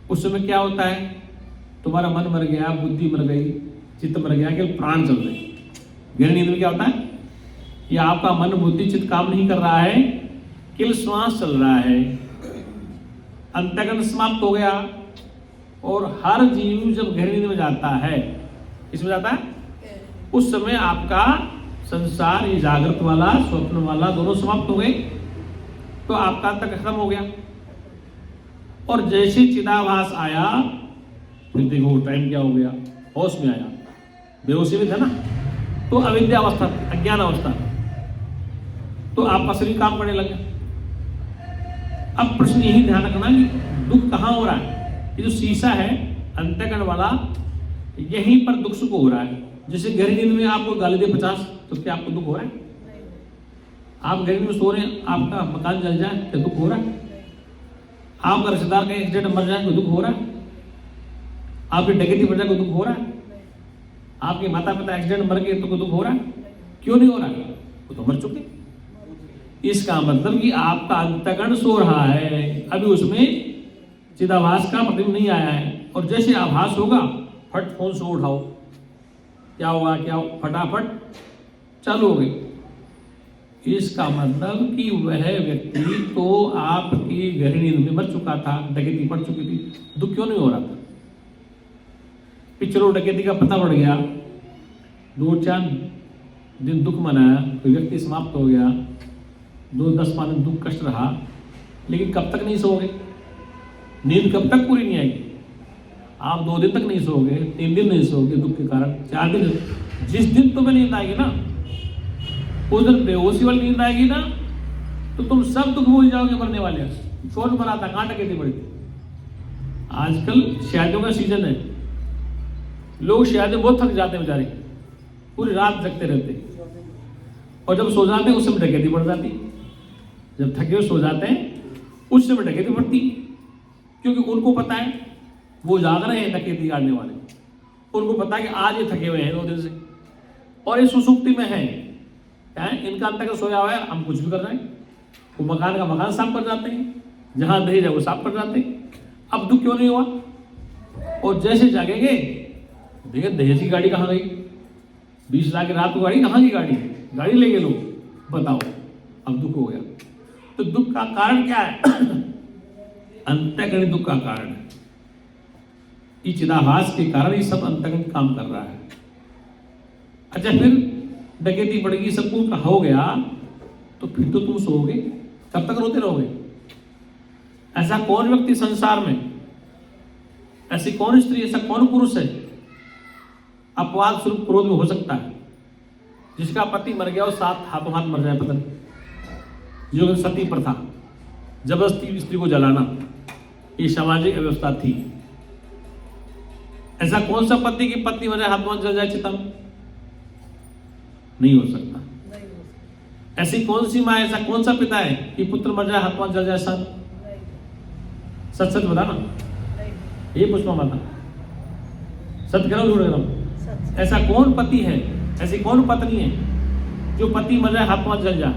उस समय क्या होता है? तुम्हारा मन मर गया, बुद्धि मर गई, चित्त मर गया, केवल प्राण चल रहे। गहरी नींद में क्या होता है? ये आपका मन, बुद्धि, चित्त काम नहीं कर रहा है, केवल श्वास चल रहा है, अंतःकरण समाप्त हो गया। और हर जीव जब गहरी नींद में जाता है, इसमें जाता है, उस समय आपका संसार, ये जागृत वाला, स्वप्न वाला, दोनों समाप्त हो गए, तो आपका अंतःकरण खत्म हो गया। और जैसे चिदाभास आया, फिर देखो टाइम क्या हो गया, होश में आया, बेहोशी में था ना, तो अविद्या अवस्था, अज्ञान अवस्था, तो आपका शरीर काम करने लगा। अब प्रश्न यही ध्यान रखना कि दुख कहाँ हो रहा है? ये जो शीशा है अंतःकरण वाला, यहीं पर दुख सुख हो रहा है। जैसे गहरी नींद में आपको गाली दे 50, तो क्या आपको दुख हो रहा है? आप गहरी नींद में सो रहे हैं, आपका मकान जल जाए, क्या दुख हो रहा है? आपका रिश्तेदार का एक्सीडेंट मर जाए, कोई दुख हो रहा है? आपकी डकैती बढ़ जाए, कोई दुख हो रहा है? आपके माता पिता एक्सीडेंट मर गए तो कोई दुख हो रहा है? क्यों नहीं हो रहा है? वो तो मर चुके। इसका मतलब कि आपका अंतःकरण सो रहा है, अभी उसमें चिदाभास का प्रतिबिंब नहीं आया है। और जैसे आभास होगा, फट फोन से उठाओ, क्या हुआ, क्या फटाफट चालू हो गई। इसका मतलब कि वह व्यक्ति तो आपकी गहरी नींद में मर चुका था, डकैती पड़ चुकी थी, दुख क्यों नहीं हो रहा था? चलो डकैती का पता पड़ गया, 2-4 दिन दुख मनाया, कोई व्यक्ति समाप्त हो गया, 2-10 दिन दुख कष्ट रहा, लेकिन कब तक नहीं सोओगे? नींद कब तक पूरी नहीं आएगी? आप 2 दिन तक नहीं सोओगे, 3 दिन नहीं सोओगे दुख के कारण, 4 दिन। जिस दिन तुम्हें नींद आएगी ना, उस दिन बेहोशी वाली नींद आएगी ना, तो तुम सब दुख भूल जाओगे मरने वाले। छोट मरा था, कहाँ डकैती पड़ी थी। आजकल शादियों का सीजन है, लोग शायद बहुत थक जाते हैं बेचारे, पूरी रात जगते रहते, और जब सो जाते हैं उस समय डकैती बढ़ जाती। जब थके हुए सो जाते हैं उस समय डकैती बढ़ती, क्योंकि उनको पता है वो जाग रहे हैं डकैती गाड़ने वाले, उनको पता है कि आज ये थके हुए हैं 2 दिन से, और ये सुसुप्ति में है, क्या है, इनका अंतःकरण सोया हुआ है, हम कुछ भी कर रहे हैं। वो मकान का मकान साफ कर जाते हैं, जहां दहेज है वो साफ कर जाते हैं। अब दुख क्यों नहीं हुआ? और जैसे जागेंगे, देखिए दहेज की गाड़ी कहाँ गई, 20 लाख की रात को गाड़ी, कहाँ की गाड़ी ले गए लोग, बताओ, अब दुख हो गया। तो दुख का कारण क्या है? अंतःकरण दुख का कारण है। इस चिदाभास के कारण ये सब अंतःकरण काम कर रहा है। अच्छा, फिर डकैती पड़ गई, सब कुछ हो गया, तो फिर तो तुम सोओगे, तब तक रोते रहोगे। ऐसा कौन व्यक्ति संसार में, ऐसी कौन स्त्री, ऐसा कौन पुरुष है अपवाद स्वरूप क्रोध में हो सकता है, जिसका पति मर गया और साथ हाथों हाथ मर जाए पत्नी? जो सती प्रथा, जबरदस्ती स्त्री को जलाना, ये सामाजिक व्यवस्था थी। ऐसा कौन सा पति की पत्नी मर जाए, हाथों हाथ जल जाए चिता में? नहीं हो सकता। ऐसी कौन सी माँ, ऐसा कौन सा पिता है कि पुत्र मर जाए, हाथों हाथ जल जाए सब? सच सच बता ना, ये पुष्पा माता, सत्य करो झूठ करो? ऐसा कौन पति है, ऐसी कौन पत्नी है जो पति मर जाए हाथों हाथ जल जाए?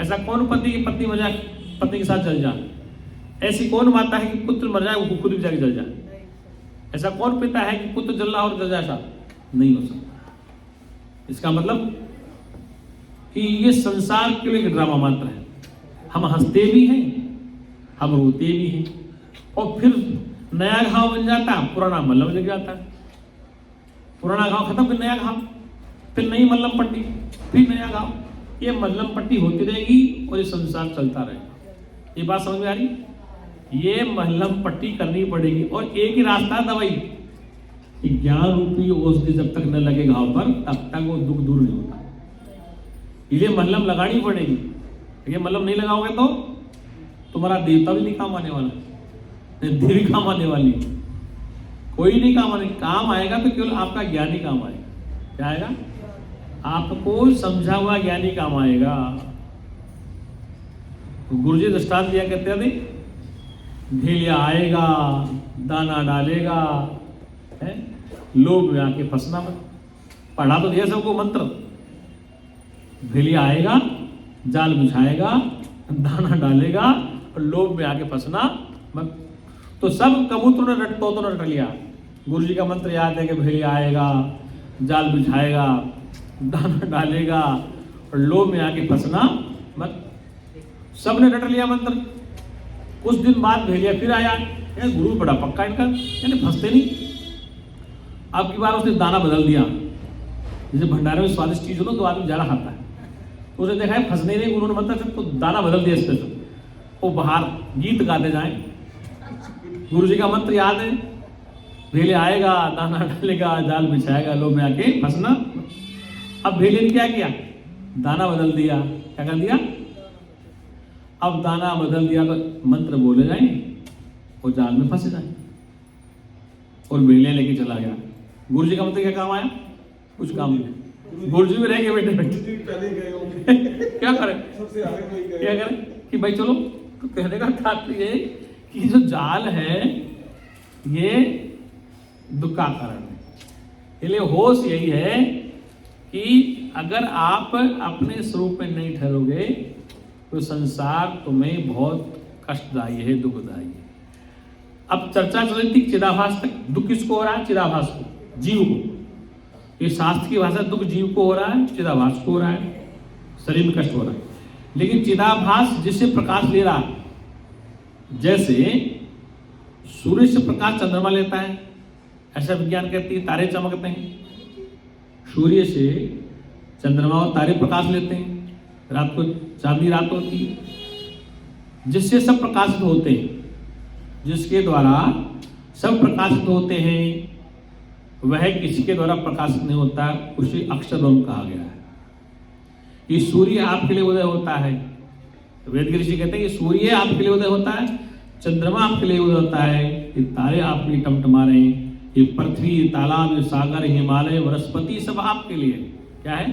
ऐसा कौन पति की पत्नी मर जाए पत्नी के साथ जल जाए? ऐसी कौन माता है कि पुत्र मर जाए वो खुद भी जाके जल जाए? ऐसा कौन पिता है कि पुत्र जल रहा और जल जाए साथ? नहीं हो सकता। इसका मतलब कि ये संसार के लिए ड्रामा मात्र है। हम हंसते भी हैं, हम रोते भी हैं, और फिर नया घाव बन जाता, पुराना मल्लम लग जाता है। पुराना घाव खत्म, फिर नया घाव, फिर नई मल्लम पट्टी, फिर नया घाव। ये मल्लम पट्टी होती रहेगी और ये संसार चलता रहेगा। ये बात समझ में आ रही? ये मल्लम पट्टी करनी पड़ेगी, और एक ही रास्ता दवाई, ज्ञान रूपी औषधि जब तक न लगे घाव पर तब तक वो दुख दूर नहीं होता। ये मल्लम लगानी पड़ेगी। ये मल्लम नहीं लगाओगे तो तुम्हारा देवता भी नहीं काम आने वाला, देवी काम आने वाली, कोई नहीं काम आने। काम आएगा तो केवल आपका ज्ञानी काम आएगा। क्या आएगा? आपको समझा हुआ ज्ञानी काम आएगा। तो गुरुजी दृष्टांत दिया करते थे, भेलिया आएगा, दाना डालेगा, है, लोभ में आके फंसना मत। पढ़ा तो दिया सबको मंत्र, भेलिया आएगा, जाल बिछाएगा, दाना डालेगा और लोभ में आके फंसना मत। तो सब कबूतरों ने तो रट लिया। गुरुजी का मंत्र याद है कि भेलिया आएगा, जाल बिछाएगा, दाना डालेगा और लोभ में आके फंसना मत। सब ने रट लिया मंत्र। कुछ दिन बाद भेलिया फिर आया, यार गुरु बड़ा पक्का इनका, यानी फंसते नहीं। अब की बार उसने दाना बदल दिया। जैसे भंडारे में स्वादिष्ट चीज हो ना तो आदमी ज्यादा खाता है, तो उसने देखा है फंसने नहीं, गुरु ने मंत्र तो दाना बदल दिया इस पे। वो बाहर गीत गाते जाए, गुरु जी का मंत्र याद है, भेलिया आएगा, दाना डालेगा, जाल बिछाएगा, लोभ में आके फंसना। अब भेलिया ने क्या किया? दाना बदल दिया। क्या कर दिया? अब दाना बदल दिया तो मंत्र बोले जाए और जाल में फंसे जाए, और भेलिया लेके चला गया। गुरु जी का मंत्र क्या काम आया? कुछ काम नहीं। गुरु जी में रह गए बैठे क्या करें, क्या करें कि भाई चलो। तो कहने का तात्पर्य है कि जो जाल है ये दुख का कारण है। इसलिए होश यही है कि अगर आप अपने स्वरूप में नहीं ठहरोगे तो संसार तुम्हें बहुत कष्टदायी है, दुखदायी है। अब चर्चा चल रही थी चिदाभास तक। दुख किसको हो रहा है? चिदाभास को, जीव को। ये शास्त्र की भाषा, दुख जीव को हो रहा है, चिदाभास को हो रहा है, शरीर में कष्ट हो रहा है। लेकिन चिदाभास जिससे प्रकाश ले रहा है, जैसे सूर्य से प्रकाश चंद्रमा लेता है, ऐसा विज्ञान कहती है। तारे चमकते हैं, सूर्य से चंद्रमा और तारे प्रकाश लेते हैं। रात को चांदनी रात होती है, जिससे सब प्रकाशित होते हैं, जिसके द्वारा सब प्रकाशित होते हैं, वह किसी के द्वारा प्रकाशित नहीं होता, उसे अक्षरब्रह्म कहा गया है। ये सूर्य आपके लिए उदय होता है, वेद के ऋषि कहते हैं कि सूर्य आपके लिए उदय होता है, चंद्रमा आपके लिए उदय होता है, ये तारे आपके लिए टमटमा रहे हैं, ये पृथ्वी, तालाब, सागर, हिमालय, वनस्पति सब आपके लिए। क्या है?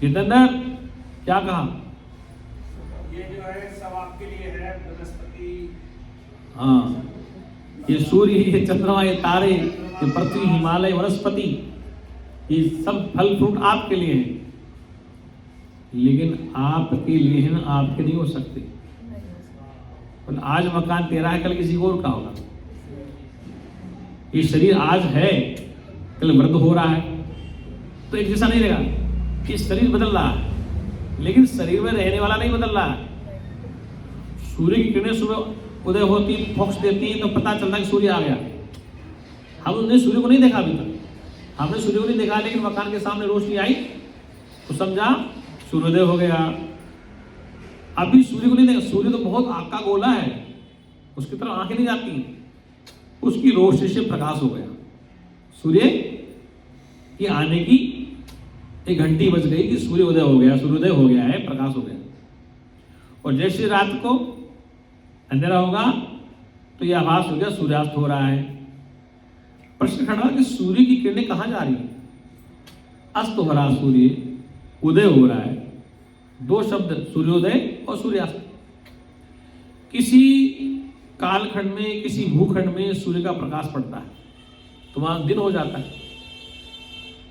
जितेंद्र क्या कहा? ये जो है सब आपके लिए है, वनस्पति। हाँ, ये सूर्य, ये चंद्रमा, ये तारे, ये पृथ्वी, हिमालय, वनस्पति, ये सब फल फ्रूट आपके लिए हैं। लेकिन आपके लिए है ना, आपके नहीं हो सकते। और आज मकान तेरा है, कल किसी और का होगा। ये शरीर आज है, कल वृद्ध हो रहा है, तो एक जैसा नहीं रहेगा। कि शरीर बदल रहा है, लेकिन शरीर में रहने वाला नहीं बदल रहा है। सूर्य की किरणें सुबह उदय होती, फोक्स देती है, तो पता चलता है कि सूर्य आ गया। हमने सूर्य को नहीं देखा अभी तक, हमने सूर्य को नहीं देखा, लेकिन मकान के सामने रोशनी आई तो समझा सूर्योदय हो गया। अभी सूर्य को नहीं देखा, सूर्य तो बहुत आग का गोला है, उसकी तरफ आंखें नहीं जाती, उसकी रोशनी से प्रकाश हो गया। सूर्य की आने की एक घंटी बज गई कि सूर्योदय हो गया, सूर्योदय हो गया है, प्रकाश हो गया। और जैसे रात को अंधेरा होगा तो यह आभास हो गया सूर्यास्त हो रहा है। प्रश्न खड़ा कि सूर्य की किरणें कहाँ जा रही है? अस्त हो रहा सूर्य, उदय हो रहा है। दो शब्द, सूर्योदय और सूर्यास्त। किसी कालखंड में, किसी भूखंड में सूर्य का प्रकाश पड़ता है तो वहां दिन हो जाता है,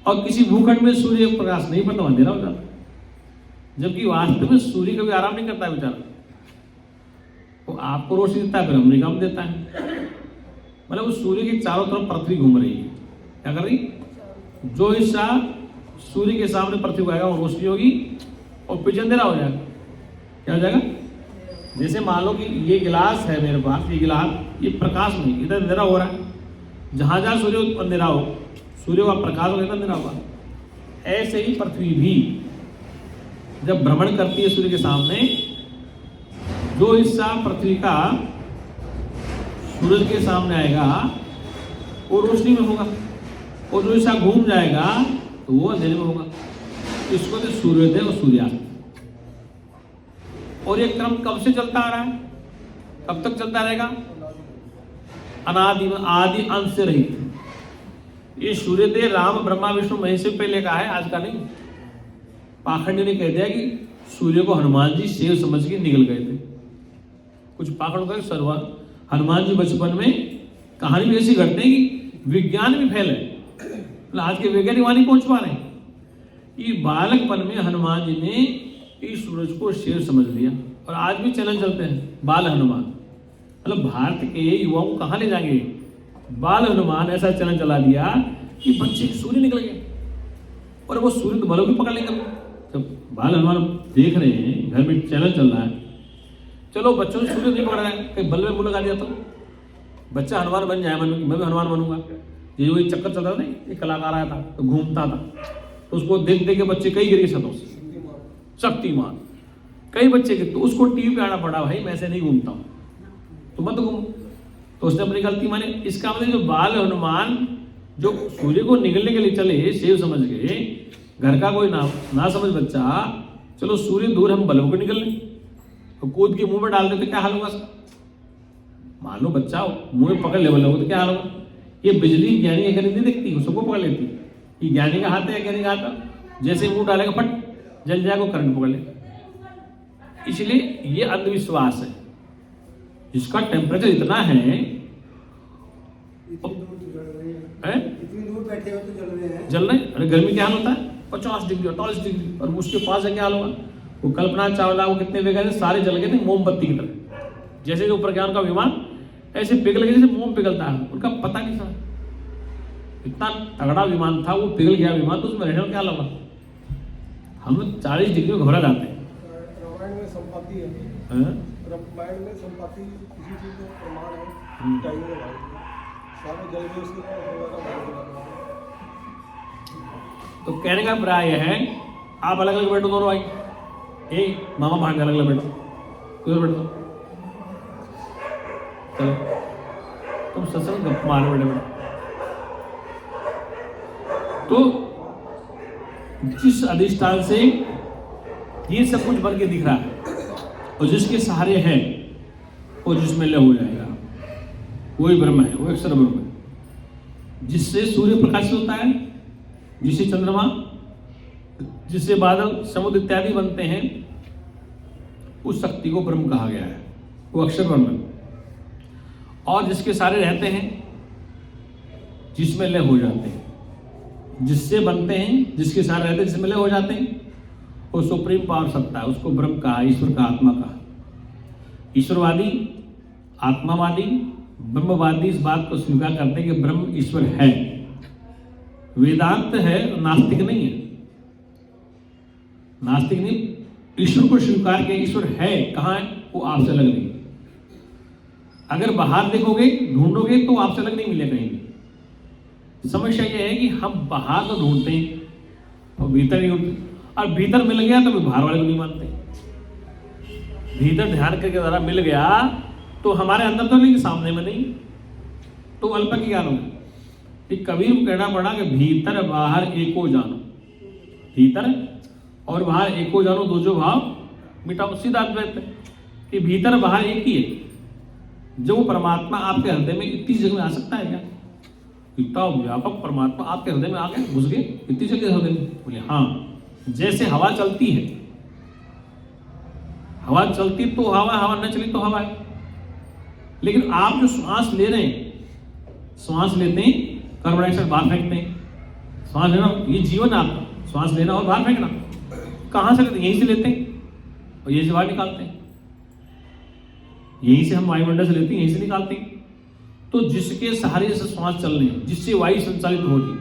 और किसी भूखंड में सूर्य प्रकाश नहीं पड़ता, वहां अंधेरा हो जाता है। जबकि वास्तव में सूर्य कभी आराम नहीं करता है बेचारा, वो आपको रोशनी देता है, फिर हमने काम देता है। मतलब उस सूर्य के चारों तरफ पृथ्वी घूम रही है। क्या कर रही? जो हिस्सा सूर्य के सामने पृथ्वी को आएगा वो रोशनी होगी, और पीछे अंधेरा हो जाएगा। क्या हो जाएगा? जैसे मान लो कि ये गिलास है मेरे पास, ये गिलास, ये प्रकाश नहीं, इधर अंधेरा हो रहा है। जहां जहां सूर्य अंधेरा हो, सूर्य का प्रकाश होगा, अंधेरा होगा। ऐसे ही पृथ्वी भी जब भ्रमण करती है सूर्य के सामने, जो हिस्सा पृथ्वी का सूरज के सामने आएगा वो रोशनी में होगा, और जो हिस्सा घूम जाएगा तो वो अंधेरे में होगा। इसको तो सूर्योदय और सूर्यास्त। और ये क्रम कब से चलता आ रहा है? कब तक चलता रहेगा? अनादि आदि अंत से रहित। ये सूर्योदय राम ब्रह्मा विष्णु महेश से पहले का है, आज का नहीं। पाखंडी ने कह दिया कि सूर्य को हनुमान जी सेव समझ के निकल गए थे। कुछ पाखंड का सर्वा हनुमान जी बचपन में कहानी भी ऐसी घटती है कि विज्ञान भी फैल है, आज के वैज्ञानिक वहां नहीं पहुंच पा रहे। कि बालकपन में हनुमान जी ने इस सूरज को शेर समझ लिया, और आज भी चैनल चलते हैं बाल हनुमान। मतलब भारत के युवाओं को कहाँ ले जाएंगे? बाल हनुमान ऐसा चैनल चला दिया कि बच्चे सूर्य निकल गए, और वो सूर्य तो बलों भी पकड़ लेंगे। जब बाल हनुमान देख रहे हैं, घर में चैनल चल रहा है, चलो बच्चों से सूर्य नहीं पकड़ रहा है, कहीं बल में मुंह लगा दिया तो बच्चा हनुमान बन जाए, मैं भी हनुमान बनूंगा। ये वही चक्कर चल रहा था, एक कलाकार आया था तो घूमता था, तो उसको देख देख के बच्चे कई गिरे सतों से, शक्तिमान कई बच्चे के, तो उसको टीवी पे आना पड़ा, भाई मैं ऐसे नहीं घूमता हूँ, तो मत घूम। तो उसने अपनी गलती माने। इसका मतलब जो बाल हनुमान जो सूर्य को निकलने के लिए चले, सेव समझ गए, घर का कोई ना समझ बच्चा, चलो सूर्य दूर, हम बल्ब को निकल लें, तो कूद के मुंह में डाल देते, क्या हाल होगा? मान लो बच्चा मुंह में पकड़ ले बल्ब, तो क्या हाल होगा? ये बिजली ज्ञानी अगर नहीं दिखती, सबको पकड़ लेती। ये ज्ञानी का हाथ है, ज्ञानी का हाथ, जैसे मुंह डालेगा फट जल जाएगा, करंट पकड़ लेगा। इसलिए ये अंधविश्वास है। जिसका टेम्परेचर इतना है, इतनी दूर बैठे हो तो जल रहे हैं, जल रहे। अरे गर्मी क्या हाल होता है? 50 डिग्री 48 डिग्री, और उसके पास क्या हाल होगा? वो कल्पना चावला वो कितने वैज्ञानिक सारे जल गए थे मोमबत्ती की तरह। जैसे जो ऊपर गया उनका विमान ऐसे पिघल गया, जैसे मोम पिघलता है, उनका पता नहीं था। इतना तगड़ा विमान था, वो पिघल गया विमान, तो उसमें रहने क्या लगा? हम 40 डिग्री में घबरा जाते हैं। रामायण में संपत्ति है, रामायण में संपत्ति किसी चीज का प्रमाण है, टाइम में भाई सारे जल में उसके तो कहने का प्राय है, आप अलग अलग बैठो दोनों भाई, मामा भाग अलग अलग बैठो, किधर बैठो, चलो तुम सत्संग गप मार बैठे बैठो। तो जिस अधिष्ठान से ये सब कुछ बन के दिख रहा है, और जिसके सहारे है, वो जिसमें लय हो जाएगा, वही ब्रह्म है, वो अक्षर ब्रह्म है। जिससे सूर्य प्रकाशित होता है, जिससे चंद्रमा, जिससे बादल समुद्र इत्यादि बनते हैं, उस शक्ति को ब्रह्म कहा गया है, वो अक्षर ब्रह्म है। और जिसके सारे रहते हैं, जिसमें लय हो जाते हैं, जिससे बनते हैं, जिसके सारे रहते हैं, जिसमें लय हो जाते हैं, वो सुप्रीम पावर सत्ता है, उसको ब्रह्म कहा, ईश्वर का, आत्मा कहा। ईश्वरवादी, आत्मावादी, ब्रह्मवादी इस बात को स्वीकार करते हैं कि ब्रह्म ईश्वर है। वेदांत है, नास्तिक नहीं है। नास्तिक नहीं, ईश्वर को स्वीकार किया, ईश्वर है, कहाँ है? वो आपसे अलग नहीं। अगर बाहर देखोगे, ढूंढोगे, तो आपसे अलग नहीं मिले कहीं भी। समस्या यह है कि हम बाहर तो ढूंढते हैं और भीतर नहीं ढूंढते। और भीतर मिल गया तो बाहर वाले को नहीं मानते। भीतर ध्यान करके जरा मिल गया तो हमारे अंदर तो नहीं, सामने में नहीं, तो अल्प की ज्ञान होगा। कबीर को कहना पड़ा कि भीतर बाहर एको जानो, भीतर और बाहर एको जानो, दो जो भाव मिटाओ। सीधा अद्वैत है कि भीतर बाहर एक ही है। जो परमात्मा आपके हृदय में इतनी जगह में आ सकता है क्या? इतना व्यापक परमात्मा आपके हृदय में आ गए, घुस गए इतनी जगह हृदय में? बोले हाँ। जैसे हवा चलती है, हवा चलती तो हवा, हवा न चली तो हवा है। लेकिन आप जो श्वास ले रहे हैं, श्वास लेते हैं, कार्बन डाइऑक्साइड बाहर फेंकते हैं, श्वास लेना, ये जीवन है आपका, श्वास लेना और बाहर फेंकना। कहां से लेते हैं? यहीं से लेते हैं और यहीं से बाहर निकालते हैं। यहीं से हम वायुमंडल से लेते हैं, यहीं से निकालते हैं। तो जिसके सहारे से श्वास चल रहे हैं, जिससे वायु संचालित हो रही है,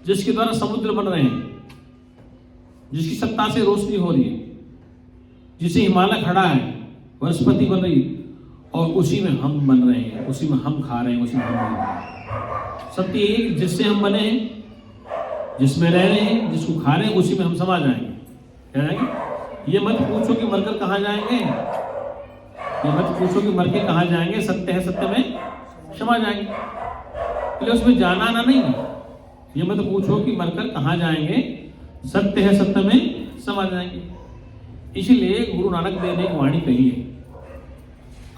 जिसके द्वारा समुद्र बन रहे हैं, जिसकी सत्ता से रोशनी हो रही है, जिसे हिमालय खड़ा है, वनस्पति बन रही है, और उसी में हम बन रहे हैं, उसी में हम खा रहे हैं, उसी में हम रह रहे हैं। सत्य एक जिससे हम बने हैं, जिसमें रह रहे हैं, जिसको खा रहे हैं, उसी में हम समा जाएंगे। क्या जाएंगे? ये मत पूछो कि मरकर कहाँ जाएंगे, ये मत पूछो कि मर के कहाँ जाएंगे। सत्य है, सत्य में समा जाएंगे, इसलिए उसमें जाना आना नहीं है। ये मत पूछो कि मरकर कहाँ जाएंगे, सत्य है, सत्य में समा जाएंगे। इसलिए गुरु नानक देव ने एक वाणी कही है,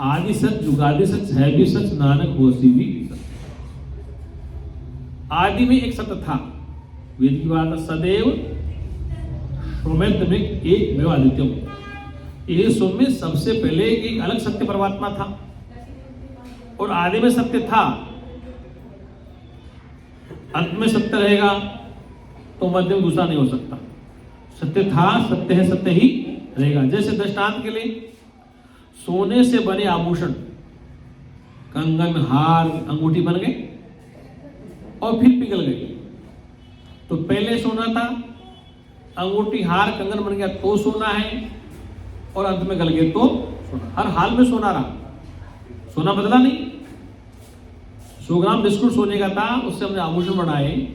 आदि सच जुगादि सच है भी सच, नानक होसी भी सच। आदि में एक सत्य था, वेद की बात है, सदैव सोमेत में एक मेव आदित्यम। ये सोम में सबसे पहले एक अलग सत्य परमात्मा था, और आदि में सत्य था, अंत में सत्य रहेगा तो मध्य में दूसरा नहीं हो सकता। सत्य था, सत्य है, सत्य ही रहेगा। जैसे दृष्टांत के लिए सोने से बने आभूषण, कंगन, हार, अंगूठी बन गए और फिर पिघल गए। तो पहले सोना था, अंगूठी, हार, कंगन बन गया तो सोना है, और अंत में गल गए तो सोना। हर हाल में सोना रहा, सोना बदला नहीं। 100 ग्राम बिस्कुट सोने का था, उससे हमने आभूषण बनाए,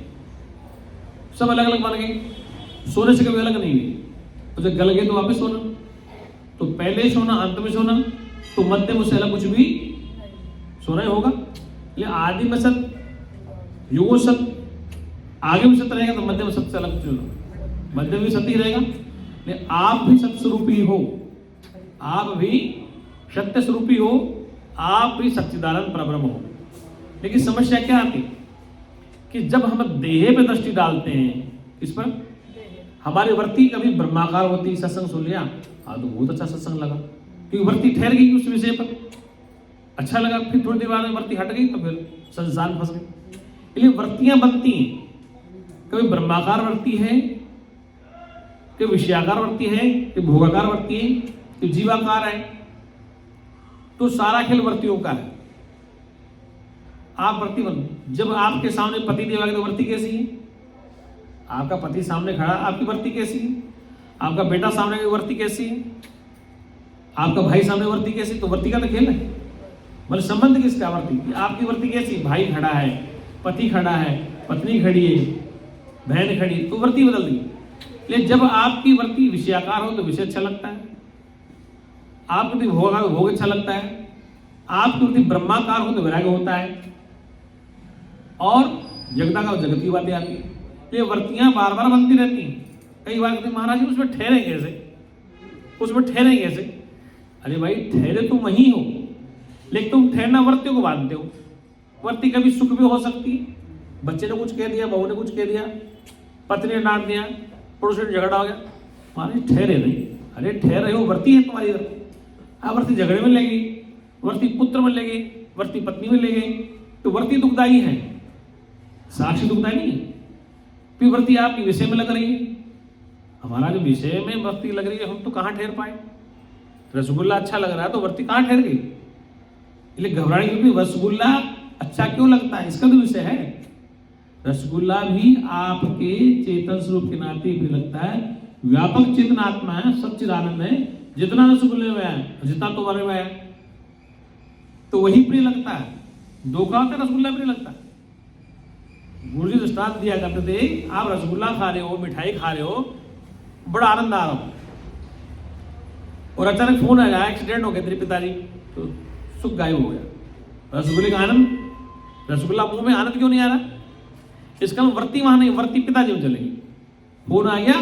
सब अलग अलग बन गए, सोने से कभी अलग नहीं हुए। तो जब गल गए तो वापस सोना। तो पहले सोना, अंत में सोना, तो मध्य में से अलग कुछ भी सोना ही होगा। इसलिए आदि में सत, युगो सत, आगे भी सत्य रहेगा तो मध्य में सत्य से अलग कुछ होगा, मध्य में भी सत्य ही रहेगा। लेकिन आप भी सत्य स्वरूपी हो, आप भी सत्य स्वरूपी हो, आप भी सच्चिदानंद परब्रह्म हो। लेकिन समस्या क्या आती कि जब हम देह पे दृष्टि डालते हैं, किस पर? हमारी वृत्ति कभी ब्रह्माकार होती, सत्संग सुन लिया, हाँ तो बहुत अच्छा सत्संग लगा, क्योंकि वृत्ति ठहर गई उस विषय पर, अच्छा लगा। फिर थोड़ी देर बाद में वृत्ति हट गई तो फिर संसार में फंस गई। इसलिए वृत्तियां बनती हैं, कभी ब्रह्माकार वृत्ति है, कि विषयाकार वृत्ति है, कि भोगाकार वृत्ति है, कि जीवाकार है। तो सारा खेल वृत्तियों का है। आप वृत्ति बन, जब आपके सामने पति देव आ गए तो वृत्ति कैसी है? आपका पति सामने खड़ा, आपकी वृत्ति कैसी है? आपका बेटा सामने की वृत्ति कैसी है? आपका भाई सामने वृत्ति कैसी? तो वृत्ति का तो खेल है। मतलब संबंध किसका? वृत्ति। आपकी वृत्ति कैसी? भाई खड़ा है, पति खड़ा है, पत्नी खड़ी है, बहन खड़ी, तो वृत्ति बदल दी। लेकिन जब आपकी वृत्ति विषयाकार हो तो विषय अच्छा लगता है, आपकी वृत्ति भोग हो भोग अच्छा लगता है, आपकी वृत्ति ब्रह्माकार हो तो वैराग्य होता है, और जगदाकार जगत की बातें आती है। ये वृत्तियां बार बार बनती रहती हैं। कई बार कहते महाराज जी उसमें ठहरे कैसे, उसमें ठहरे कैसे? अरे भाई ठहरे तुम वहीं हो, लेकिन तुम ठहरना वृत्तियों को बांधते हो। वृत्ति कभी सुख भी हो सकती है, बच्चे ने कुछ कह दिया, बहू ने कुछ कह दिया, पत्नी ने डांट दिया, पड़ोसी ने झगड़ा हो गया, महाराज ठहरे नहीं। अरे ठहरे हो, वृत्ति है तुम्हारी इधर। आप वृत्ति झगड़े में लेगी, वृत्ति पुत्र में लेगी, वृत्ति पत्नी में लेगी, तो वृत्ति दुखदायी है, साक्षी दुखदायी नहीं है। फिर वृत्ति आपके विषय में लग रही है, हमारा जो विषय में वृत्ति लग रही है, हम तो कहाँ ठहर पाए? रसगुल्ला अच्छा लग रहा है तो वृत्ति कहाँ ठहर गई? इसलिए घबराने की, रसगुल्ला अच्छा क्यों लगता है, इसका तो विषय है। रसगुल्ला भी आपके चेतन स्वरूप के नाते भी लगता है। व्यापक चेतन आत्मा है, सच्चिदानंद है, जितना रसगुल्ले में है, जितना तुम्हारे में है, तो वही प्रिय लगता है। धोखा होता है, रसगुल्ला प्रिय लगता है। गुरु जी दृष्टांत दिया करते थे, आप रसगुल्ला खा रहे हो, मिठाई खा रहे हो, बड़ा आनंद आ रहा हूं, और अचानक फोन आ गया एक्सीडेंट हो गया तेरे पिताजी, तो सुख गायब हो गया। रसगुल्ले का आनंद, रसगुल्ला मुंह में, आनंद क्यों नहीं आ रहा? इसका वृत्ति वहां नहीं, वृत्ति पिताजी में चलेगी। फोन आ गया,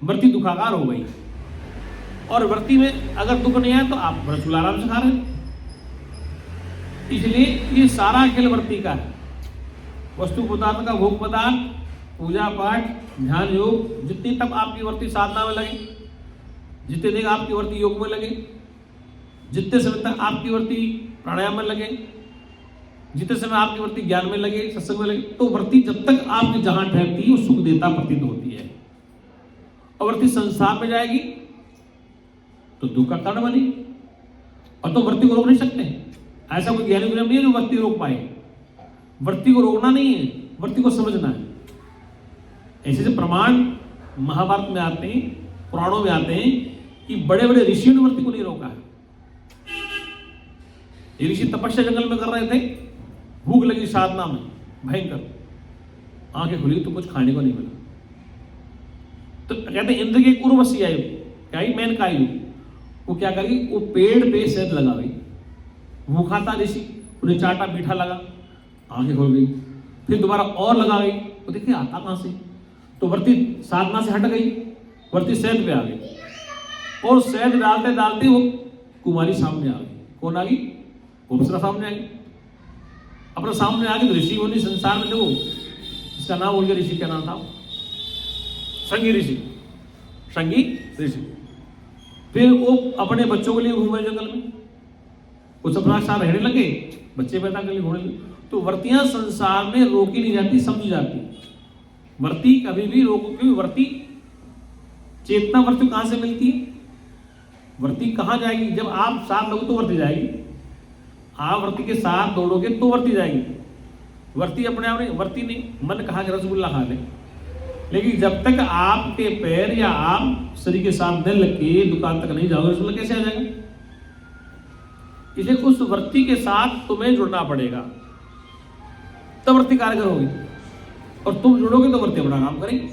वृत्ति दुखाकार हो गई, और वृत्ति में अगर दुख नहीं आया तो आप रसगुल्ला आराम से खा रहे हैं। इसलिए ये सारा खेल वृत्ति का है। वस्तु पदार्थ का भोग पदार्थ, पूजा पाठ, ध्यान योग, जितनी तक आपकी वृत्ति साधना में लगे, जितने देर आपकी वृत्ति योग में लगे, जितने समय तक आपकी वृत्ति प्राणायाम में लगे, जितने समय आपकी वृत्ति ज्ञान में लगे, सत्संग में लगे, तो वृत्ति जब तक आपकी जहां ठहरती है वो सुख देता प्रतीत होती है। और वृत्ति संसार में जाएगी तो दुख का कारण बनेगी, और तो वृत्ति को रोक नहीं सकते। ऐसा कोई ज्ञानी गुरु नहीं है जो वृत्ति रोक पाए। वृत्ति को रोकना नहीं है, वृत्ति को समझना है। ऐसे से प्रमाण महाभारत में आते हैं, पुराणों में आते हैं कि बड़े बड़े ऋषियों ने वृत्ति को नहीं रोका है। ये ऋषि तपस्या जंगल में कर रहे थे, भूख लगी साधना में भयंकर, आंखें खुली तो कुछ खाने को नहीं मिला, तो कहते इंद्र की एक उर्वशी आई, क्या ही मैन का आई, वो क्या करी, वो पेड़ पे शहद लगा गई। भूखा था ऋषि, उन्हें चाटा मीठा लगा, आंखें खुल गई, फिर दोबारा और लगा गई, वो देखिए आता कहां से, तो वृत्ति साधना से हट गई, वृत्ति शहद पे आ गई, और शहद डालते डालते वो कुमारी सामने आ गई। कौन आ गई? अप्सरा सामने आ गई। अपना सामने आ गई तो ऋषि होनी संसार में देखो, इसका नाम बोल गया, ऋषि क्या नाम था? संगी ऋषि, संगी ऋषि। फिर वो अपने बच्चों के लिए घूमे जंगल में, वो अपना साथ रहने लगे, बच्चे पैदा करने घूमने लगे। तो वृत्तियां संसार में रोकी नहीं जाती, समझी जाती। वृत्ति कभी भी रोको, क्योंकि वृत्ति, चेतना वृत्ति कहां से मिलती है? वृत्ति कहां जाएगी? जब आप साथ लोगे तो वृत्ति जाएगी, आप वृत्ति के साथ दौड़ोगे तो वृत्ति जाएगी। वृत्ति अपने आप नहीं, वृत्ति नहीं, मन कहा कि रसगुल्ला खा ले, लेकिन जब तक आपके पैर या आप शरीर के साथ न लग के दुकान तक नहीं जाओगे, रसगुल्ला कैसे आ जाएगा? इसलिए उस वृत्ति के साथ तुम्हें जुड़ना पड़ेगा, तब वृत्ति कारगर होगी, और तुम जुड़ोगे तो वृत्ति अपना काम करेंगे।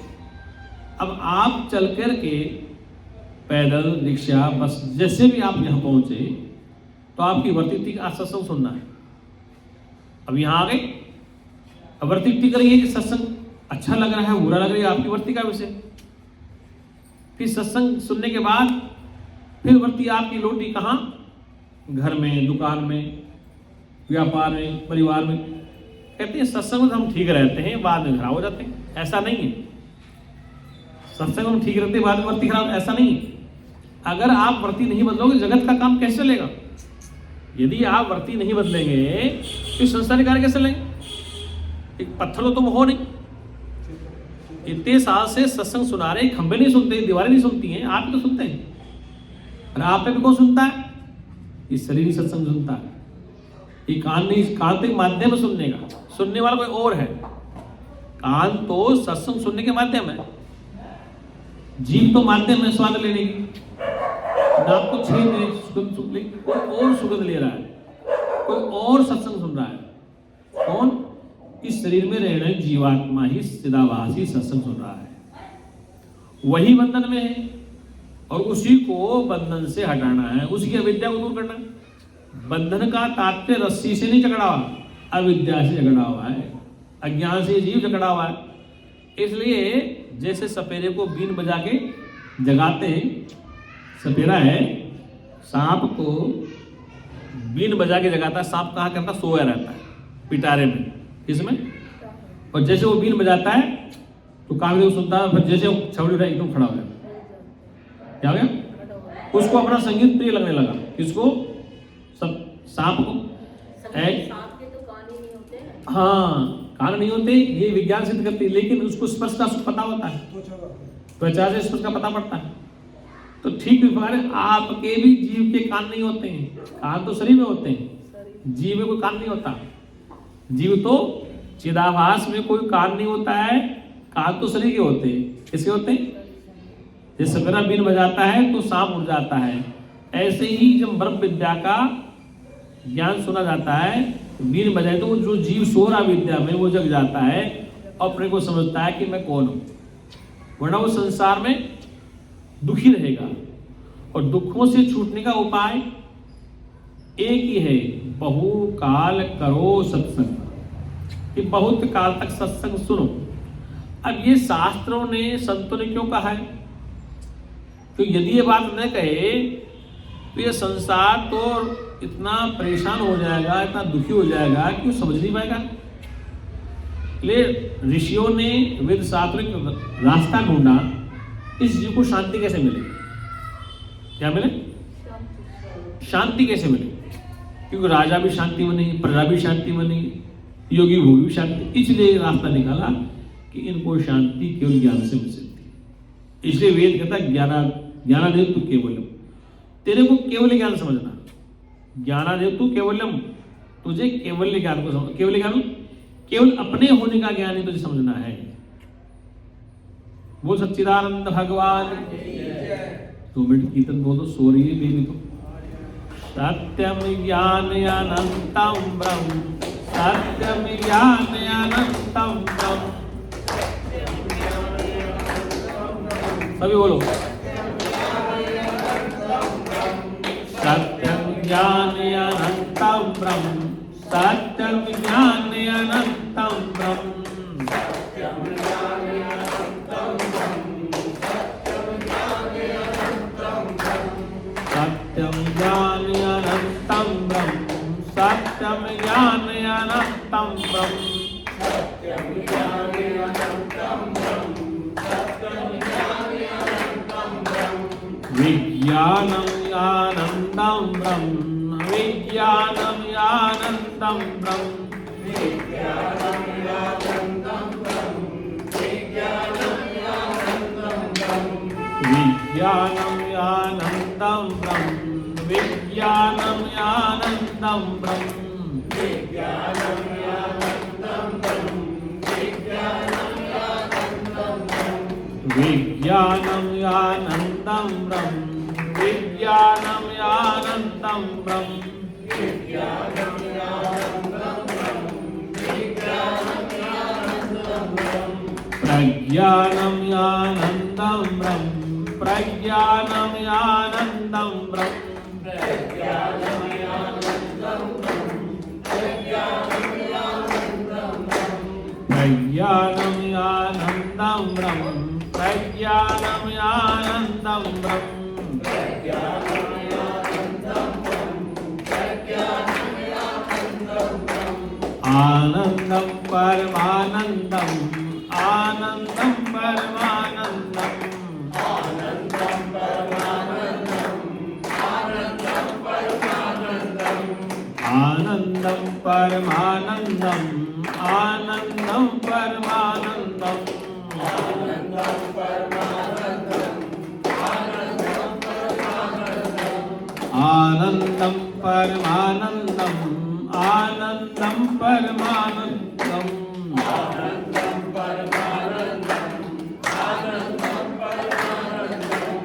अब आप चल कर के पैदल, रिक्शा, बस, जैसे भी आप यहां पहुंचे, तो आपकी वृत्ति थी आज सत्संग सुनना है। अब यहां आ गए, अब वृत्ति टिक रही है कि सत्संग अच्छा लग रहा है, बुरा लग रहा है, आपकी वृत्ति का विषय। फिर सत्संग सुनने के बाद फिर वृत्ति आपकी लौटी कहां? घर में, दुकान में, व्यापार में, परिवार में। कहते हैं सत्संग में हम ठीक रहते हैं, बाद में खराब हो जाते हैं। ऐसा नहीं है, सत्संग में ठीक रहते हैं, बाद में वृत्ति खराब, ऐसा नहीं है। अगर आप वृत्ति नहीं बदलोगे, जगत का काम कैसे चलेगा? यदि आप वृत्ति नहीं बदलेंगे तो संसार कार्य कैसे चलेंगे? एक पत्थर तो तुम हो नहीं। इतने साल से सत्संग सुना रहे, खंबे नहीं सुनते, दीवारें नहीं सुनती हैं, आप ही तो सुनते हैं। और आप पे भी कौन सुनता है? ये शरीर ही सत्संग सुनता है। ये कान नहीं, कान तो माध्यम है सुनने का, सुनने वाला कोई और है। कान तो सत्संग सुनने के माध्यम है, जीभ तो माध्यम है स्वाद लेने की, नाक को छीन सुगंध, कोई और सुगंध ले रहा है, कोई और सत्संग सुन रहा है। कौन? इस शरीर में रहने जीवात्मा ही चिदाभासी सत्संग सुन रहा है, वही बंधन में है, और उसी को बंधन से हटाना है, उसी की अविद्या को दूर करना है। बंधन का तात्पर्य रस्सी से नहीं जकड़ा हुआ, अविद्या से जकड़ा हुआ है, अज्ञान से जीव जकड़ा हुआ है। इसलिए जैसे सपेरे को बीन बजा के जगाते हैं, सपेरा है, सांप को बीन बजा के जगाता है। सांप कहाँ करता? सोया रहता है पिटारे में, इसमें, और जैसे वो बीन बजाता है तो कागज सुनता है, फिर जैसे वो छवड़ी उठा एकदम खड़ा हो गया। क्या हो गया? उसको अपना संगीत प्रिय लगने लगा। किसको? सब सांप को। हाँ, कान नहीं होते, ये विज्ञान सिद्ध करते, लेकिन उसको स्पर्श का सुख पता होता है, त्वचा से स्पर्श का पता पड़ता है। तो ठीक विभाग है, आपके भी जीव के कान नहीं होते हैं, कान तो शरीर में होते हैं, जीव में कोई कान नहीं होता। जीव तो चिदाभास में कोई कान नहीं होता है, कान तो शरीर के होते हैं। किसके होते हैं? जैसे सपेरा बीन बजाता है तो सांप उड़ जाता है, ऐसे ही जब ब्रह्म विद्या का ज्ञान सुना जाता है, बीन बजाए तो जो जीव सो रहा विद्या में वो जग जाता है, अपने को समझता है कि मैं कौन हूं। वरना वो संसार में दुखी रहेगा। और दुखों से छूटने का उपाय एक ही है, बहुकाल करो सत्संग, कि बहुत काल तक सत्संग सुनो। अब ये शास्त्रों ने, संतों ने क्यों कहा है? तो यदि ये बात न कहे तो ये संसार तो इतना परेशान हो जाएगा, इतना दुखी हो जाएगा कि वो समझ नहीं पाएगा। इसलिए ऋषियों ने, वेद शास्त्रों ने रास्ता ढूंढा, इस जीव को शांति कैसे मिले। क्या मिले? शांति कैसे मिले? क्योंकि राजा भी शांति बनी, प्रजा भी शांति बनी, योगी भोगी भी शांति। इसलिए रास्ता निकाला कि इनको शांति केवल ज्ञान से मिल सकती है। इसलिए वेद कहता है ज्ञानादेव तू केवलम, तेरे को केवल ज्ञान समझना। ज्ञानादेव तू केवलम, तुझे केवल ज्ञान को समझ, केवल ज्ञान केवल अपने होने का ज्ञान ही तुझे समझना है। बोल सच्चिदानंद भगवान। 2 मिनट कीर्तन बोलो, सो रही है बेबी तो। सत्यम ज्ञान अनंतम ब्रह्म, सत्यम ज्ञान अनंतम ब्रह्म। सभी बोलो, सत्यम ज्ञान अनंतम ब्रह्म, सत्यम ज्ञान अनंतम ब्रह्म। सत्यम ज्ञान अनंतम ब्रह्म, सत्यम ज्ञान अनंतम ब्रह्म। विज्ञानम आनंदम ब्रह्म, विज्ञानम आनंदम ब्रह्म। विज्ञानम आनंदम ब्रह्म, विज्ञानम आनंदम ब्रह्म। विज्ञानम आनंदम ब्रह्म, विज्ञानम आनंदम ब्रह्म। प्रज्ञानम आनंदम ब्रह्म, प्रज्ञानम आनंदम ब्रह्म। प्रज्ञानम आनंदम ब्रह्म, प्रज्ञानम आनंदम ब्रह्म। आनंदम परमानंदम, आनंदम परमानंदम। आनंदम परमानंदम, आनंदम परमानंदम। आनंदम परमानंदम, आनंदम परमानंदम। आनंदम परमानंदम, आनंदम परमानंदम। आनंदम परमानंदम, आनंदम परमानंदम। आनंदम परमानंदम, आनंदम परमानंदम।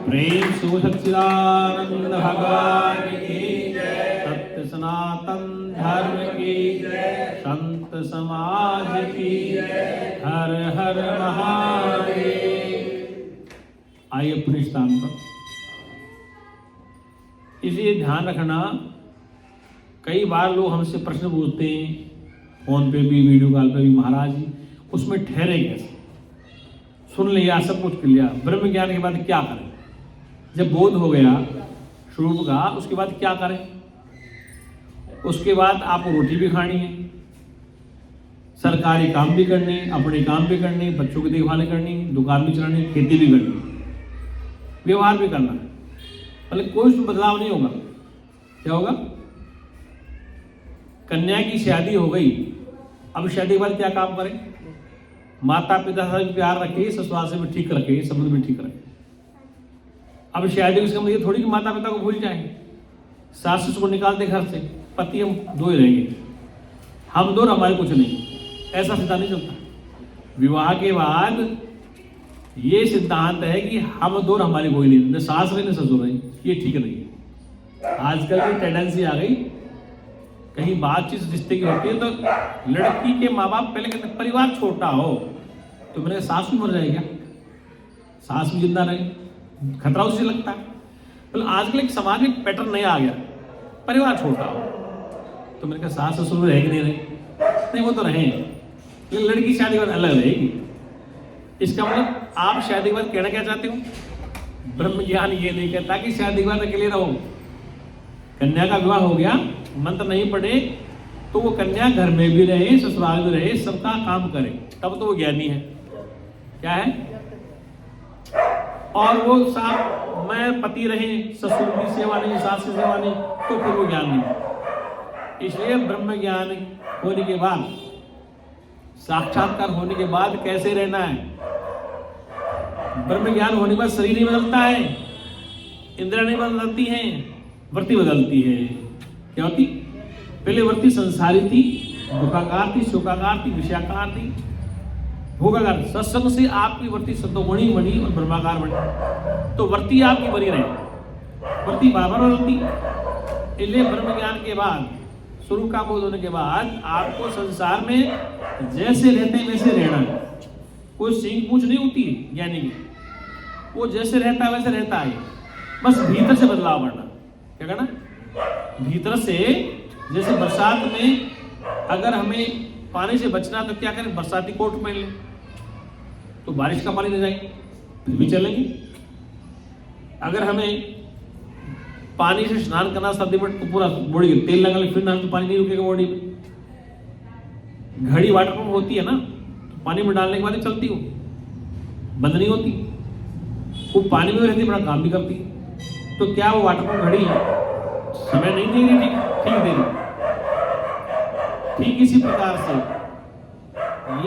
प्रेम से सच्चिदानंद भगवान की जय, सत्य सनातन धर्म की जय, संत समाज की जय। हर हर महादेव। आइए अपने स्थान पर। इसलिए ध्यान रखना, कई बार लोग हमसे प्रश्न पूछते हैं, फोन पे भी, वीडियो कॉल पे भी, महाराज जी उसमें ठहरे कैसे? सुन लिया, सब कुछ कर लिया, ब्रह्म ज्ञान के बाद क्या करें? जब बोध हो गया स्वरूप का, उसके बाद क्या करें? उसके बाद आपको रोटी भी खानी है, सरकारी काम भी करने, अपने काम भी करने, बच्चों की देखभाल करनी, दुकान भी चलानी, खेती भी करनी, व्यवहार भी करना है। मतलब कोई उसमें बदलाव नहीं होगा। क्या होगा? कन्या की शादी हो गई, अब शादी के बाद क्या काम करें? माता पिता से प्यार रखे, ससुराल से भी ठीक रखे, संबंध भी ठीक रखे। अब शादी इसका मतलब ये थोड़ी कि माता पिता को भूल जाएंगे, सास ससुर को निकाल दे घर से, पति हम दो ही रहेंगे, हम दो हमारे कुछ नहीं, ऐसा सिद्धांत नहीं चलता। विवाह के बाद ये सिद्धांत है कि हम दो हमारी कोई नहीं, न सास रहे न ससुर रहे, ये ठीक नहीं है। आजकल की टेंडेंसी आ गई, कहीं बातचीत रिश्ते की होती है तो लड़की के माँ बाप पहले कहते परिवार छोटा हो, तो मैंने सास भी मर जाए क्या? सास भी जिंदा रहे, खतरा उसे लगता है। मतलब आजकल एक समाज में पैटर्न नया आ गया, परिवार छोटा हो तो मेरे कहा सास ससुर रहे कि नहीं रहे, नहीं वो तो रहे, लेकिन लड़की शादी के बाद अलग रहेगी। इसका मतलब आप शादी के बाद कहना क्या चाहते हो? ब्रह्म ज्ञान ये नहीं कहता कि शादी के बाद अकेले रहो। कन्या का विवाह हो गया, मंत्र नहीं पढ़े तो वो कन्या घर में भी रहे, ससुराल में रहे, सबका काम करे, तब तो वो ज्ञानी है। क्या है? और वो साहब मैं पति रहे, ससुर की सेवा नहीं, सास की सेवा नहीं, तो फिर वो ज्ञान नहीं। इसलिए ब्रह्म ज्ञान होने के बाद, साक्षात्कार होने के बाद कैसे रहना है? ब्रह्म ज्ञान होने के बाद शरीर नहीं बदलता है, इंद्रियां नहीं बदलती हैं, वृत्ति बदलती है। क्या होती? पहले वृत्ति संसारी थी, दुखाकार थी, शोकाकार थी, विषयाकार थी, भोगाकार। सत्संग से आपकी वृत्ति सत्वगुणी बनी और ब्रह्माकार बनी, तो वृत्ति आपकी बनी रही, वृत्ति बार-बार बदलती। इसलिए ब्रह्म ज्ञान के बाद, स्वरूप का बोध होने के बाद आपको संसार में जैसे रहते हैं वैसे रहना है। कोई सींग पूछ नहीं होती ज्ञानी की, वो जैसे रहता है वैसे रहता है, बस भीतर से बदलाव करना। क्या करना? भीतर से। जैसे बरसात में अगर हमें पानी से बचना तो क्या करें? बरसाती कोट पहन लें, तो बारिश का पानी ले जाएंगे, फिर भी चलेंगे। अगर हमें पानी से स्नान करना, सर्दी में तो पूरा बॉडी में तेल लगा ले फिर ना, तो पानी नहीं रुकेगा बॉडी में। घड़ी वाटरप्रूफ होती है ना, तो पानी में डालने के बाद ही चलती हो, बंद नहीं होती। वो पानी में रहती, बड़ा काम भी करती। तो क्या वो वाटरप्रूफ घड़ी समय नहीं दे रही? ठीक दे रही। ठीक इसी प्रकार से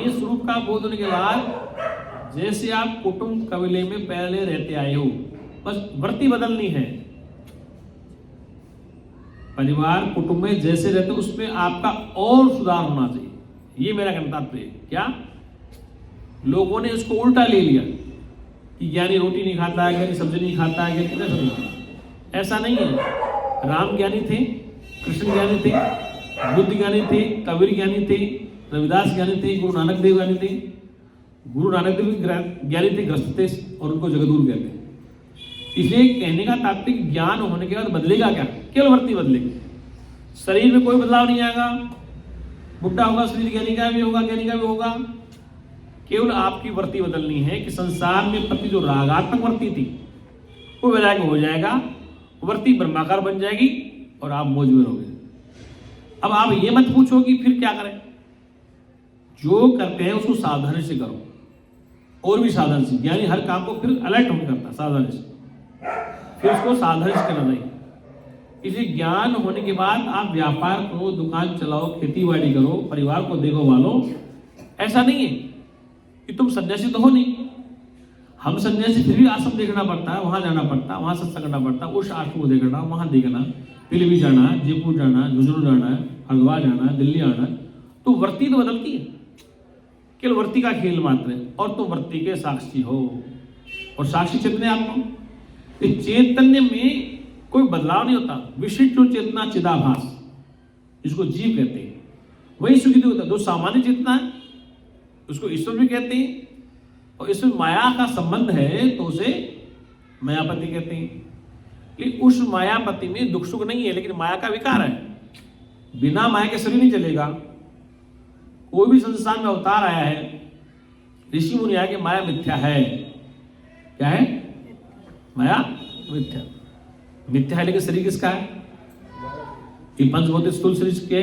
ये स्वरूप का बोध होने के बाद जैसे आप कुटुंब कबीले में पहले रहते आए हो, बस वृत्ति बदलनी है। परिवार कुटुंब में जैसे रहते उसमें आपका और सुधार होना चाहिए, ये मेरा कहना तात्पर्य है। क्या? लोगों ने इसको उल्टा ले लिया कि ज्ञानी रोटी नहीं खाता है, ज्ञानी सब्जी नहीं खाता है, ज्ञानी कितना सब्जी। ऐसा नहीं है। राम ज्ञानी थे, कृष्ण ज्ञानी थे, बुद्ध ज्ञानी थे, कबीर ज्ञानी थे, रविदास ज्ञानी थे, गुरु नानक देव ज्ञानी थे। गुरु नानक देव ज्ञानी थे, ग्रस्त थे और उनको जगदगुरु कहते हैं। इसलिए कहने का तात्पर्य ज्ञान होने के बाद बदलेगा क्या? केवल वृत्ति बदलेगी, शरीर में कोई बदलाव नहीं आएगा। बुढ़ा होगा शरीर ज्ञानी का भी होगा, ज्ञानी का भी होगा। केवल आपकी वृत्ति बदलनी है कि संसार में प्रति जो रागात्मक वृत्ति थी वो वैराग्य हो जाएगा, वृत्ति ब्रह्माकार बन जाएगी और आप मौज में रहोगे। अब आप ये मत पूछो कि फिर क्या करें। जो करते हैं उसको सावधानी से करो, और भी सावधानी से। ज्ञानी हर काम को फिर अलर्ट होकर करता, सावधानी से, फिर उसको सावधानी से करना चाहिए। इसलिए ज्ञान होने के बाद आप व्यापार करो, दुकान चलाओ, खेती बाड़ी करो, परिवार को देखो वालो। ऐसा नहीं है कि तुम सन्यासी तो हो नहीं। हम सन्यासी फिर भी आश्रम देखना पड़ता है, वहां जाना पड़ता है, वहां सत्संग करना पड़ता है, उस आश्रम को देखना, वहां देखना, पीलीभीत जाना, जयपुर जाना, झुंझुनू जाना, हरिद्वार जाना, दिल्ली आना। तो वृत्ति तो बदलती है, केवल वृत्ति का खेल मात्र है। और तुम वृत्ति के साक्षी हो, और साक्षी चेतने आपको। इस चैतन्य में कोई बदलाव नहीं होता। विशिष्ट जो चेतना चिदाभास, जिसको जीव कहते हैं, वही सुखित होता है। जो सामान्य चेतना है उसको ईश्वर भी कहते हैं, और इसमें माया का संबंध है तो उसे मायापति कहते हैं। लेकिन उस मायापति में दुख सुख नहीं है, लेकिन माया का विकार है। बिना माया के शरीर नहीं चलेगा। कोई भी संसार में अवतार आया है, ऋषि मुनि आया कि माया मिथ्या है। क्या है? माया मिथ्या। मिथ्या है, लेकिन शरीर किसका है? ये पंचभौतिक स्थूल शरीर के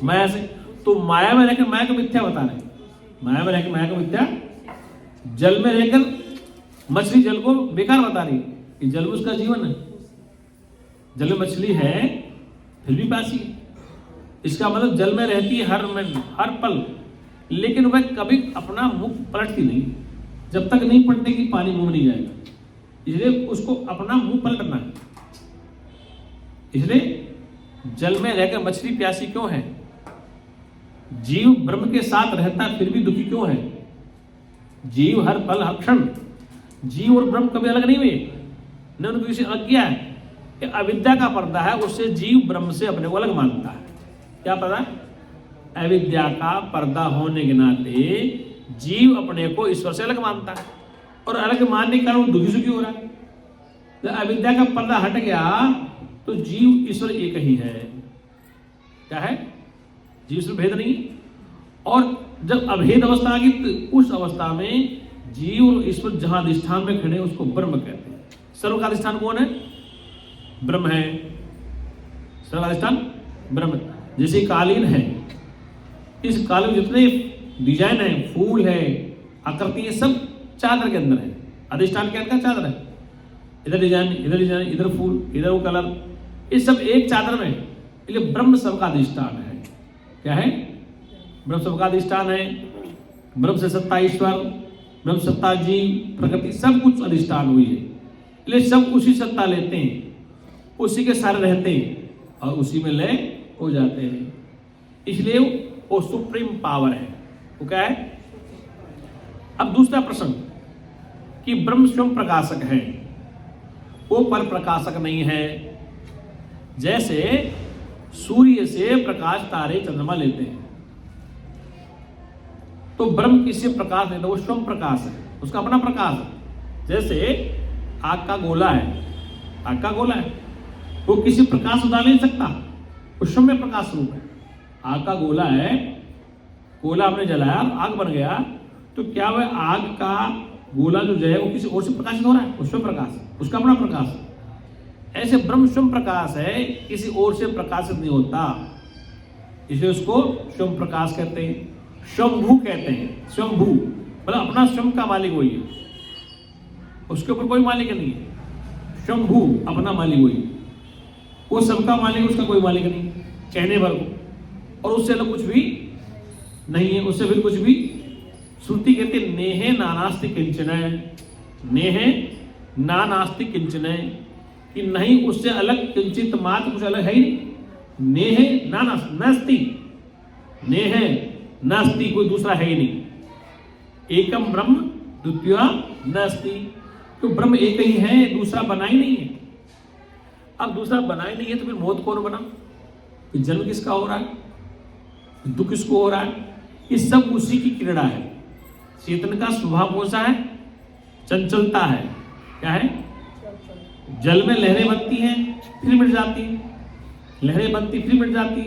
माया से। तो माया में रहकर माया को मिथ्या बता रहे, माया में रहकर माया को मिथ्या। जल में रहकर मछली जल को बेकार बता रही कि जल में उसका जीवन है। जल में मछली है फिर भी प्यासी है। इसका मतलब जल में रहती है हर मिनट हर पल, लेकिन वह कभी अपना मुख पलटती नहीं जब तक नहीं पलटने की पानी मुंह नहीं जाएगा। इसलिए उसको अपना मुंह पलटना है। इसलिए जल में रहकर मछली प्यासी क्यों है? जीव ब्रह्म के साथ रहता फिर भी दुखी क्यों है? जीव हर पल हर क्षण, जीव और ब्रह्म कभी अलग नहीं हुए, न उनको किसी अलग किया है। अविद्या का पर्दा है, उससे जीव ब्रह्म से अपने को अलग मानता है। क्या पता है? अविद्या का पर्दा होने के नाते जीव अपने को ईश्वर से अलग मानता है, और अलग मानने के कारण वो दुखी सुखी हो रहा है। जब अविद्या का पर्दा हट गया तो जीव ईश्वर एक ही है। क्या है? जीव ईश्वर भेद नहीं। और जब अभेद अवस्था आ गई तो उस अवस्था में जीव और ईश्वर जहां अधिष्ठान में खड़े उसको ब्रह्म कहते हैं। सर्व का अधिष्ठान कौन है? ब्रह्म है। सर्व का अधिष्ठान ब्रह्म। जैसे कालीन है, इस कालीन में जितने डिजाइन है, फूल है, आकृति है, सब चादर के अंदर है। अधिष्ठान के अंदर चादर है। इधर डिजाइन, इधर फूल, इधर वो कलर, ये सब एक चादर में। इसलिए ब्रह्म सबका अधिष्ठान है। क्या है? ब्रह्म सबका अधिष्ठान है। ब्रह्म से सत्ता ईश्वर, ब्रह्म सत्ता जीव, प्रकृति, सब कुछ अधिष्ठान हुई है। इसलिए सब उसी सत्ता लेते हैं, उसी के सारे रहते हैं और उसी में लय हो जाते हैं। इसलिए वो सुप्रीम पावर है। वो क्या है? अब दूसरा प्रश्न कि ब्रह्म स्वयं प्रकाशक है, वो पर प्रकाशक नहीं है। जैसे सूर्य से प्रकाश तारे चंद्रमा लेते हैं, तो ब्रह्म किससे प्रकाश लेता है? वो स्वयं प्रकाश है, उसका अपना प्रकाश है। जैसे आग का गोला है, आग का गोला है, वो किसी प्रकाश उड़ा नहीं सकता, वो स्वयं प्रकाश रूप है। आग का गोला है, गोला आपने जलाया, आग बन गया, तो क्या वह आग का गोला जो है वो किसी और से प्रकाशित हो रहा है? वो स्वयं प्रकाश है, उसका अपना प्रकाश है। ऐसे ब्रह्म स्वयं प्रकाश है, किसी और से प्रकाशित नहीं होता, इसलिए उसको स्वयं प्रकाश कहते हैं। स्वयंभू कहते हैं। स्वयंभू मतलब अपना स्वयं का मालिक वही है, उसके ऊपर कोई मालिक नहीं है। स्वयंभू अपना मालिक वही, वो सबका मालिक, उसका कोई मालिक नहीं कहने भर को, और उससे अलग कुछ भी नहीं है, उससे फिर कुछ भी। श्रुति कहते नेहे नानास्ति किंचन, नेहे नानास्ति किंचन, कि नहीं उससे अलग किंचित मात्र कुछ अलग है ही नहीं। नेहे नास्ति, नेहे नास्ति, कोई दूसरा है ही नहीं। एकम ब्रह्म द्वितीय नास्ति, तो ब्रह्म एक ही है, दूसरा बना ही नहीं है। अब दूसरा बना ही नहीं है तो फिर मौत कौन बना? जन्म किसका हो रहा है? दुख किसको हो रहा है? ये सब उसी की क्रीड़ा है। चेतन का स्वभाव कौन सा है? चंचलता है। क्या है? जल में लहरें बनती हैं फिर मिट जाती, लहरें बनती फिर मिट जाती,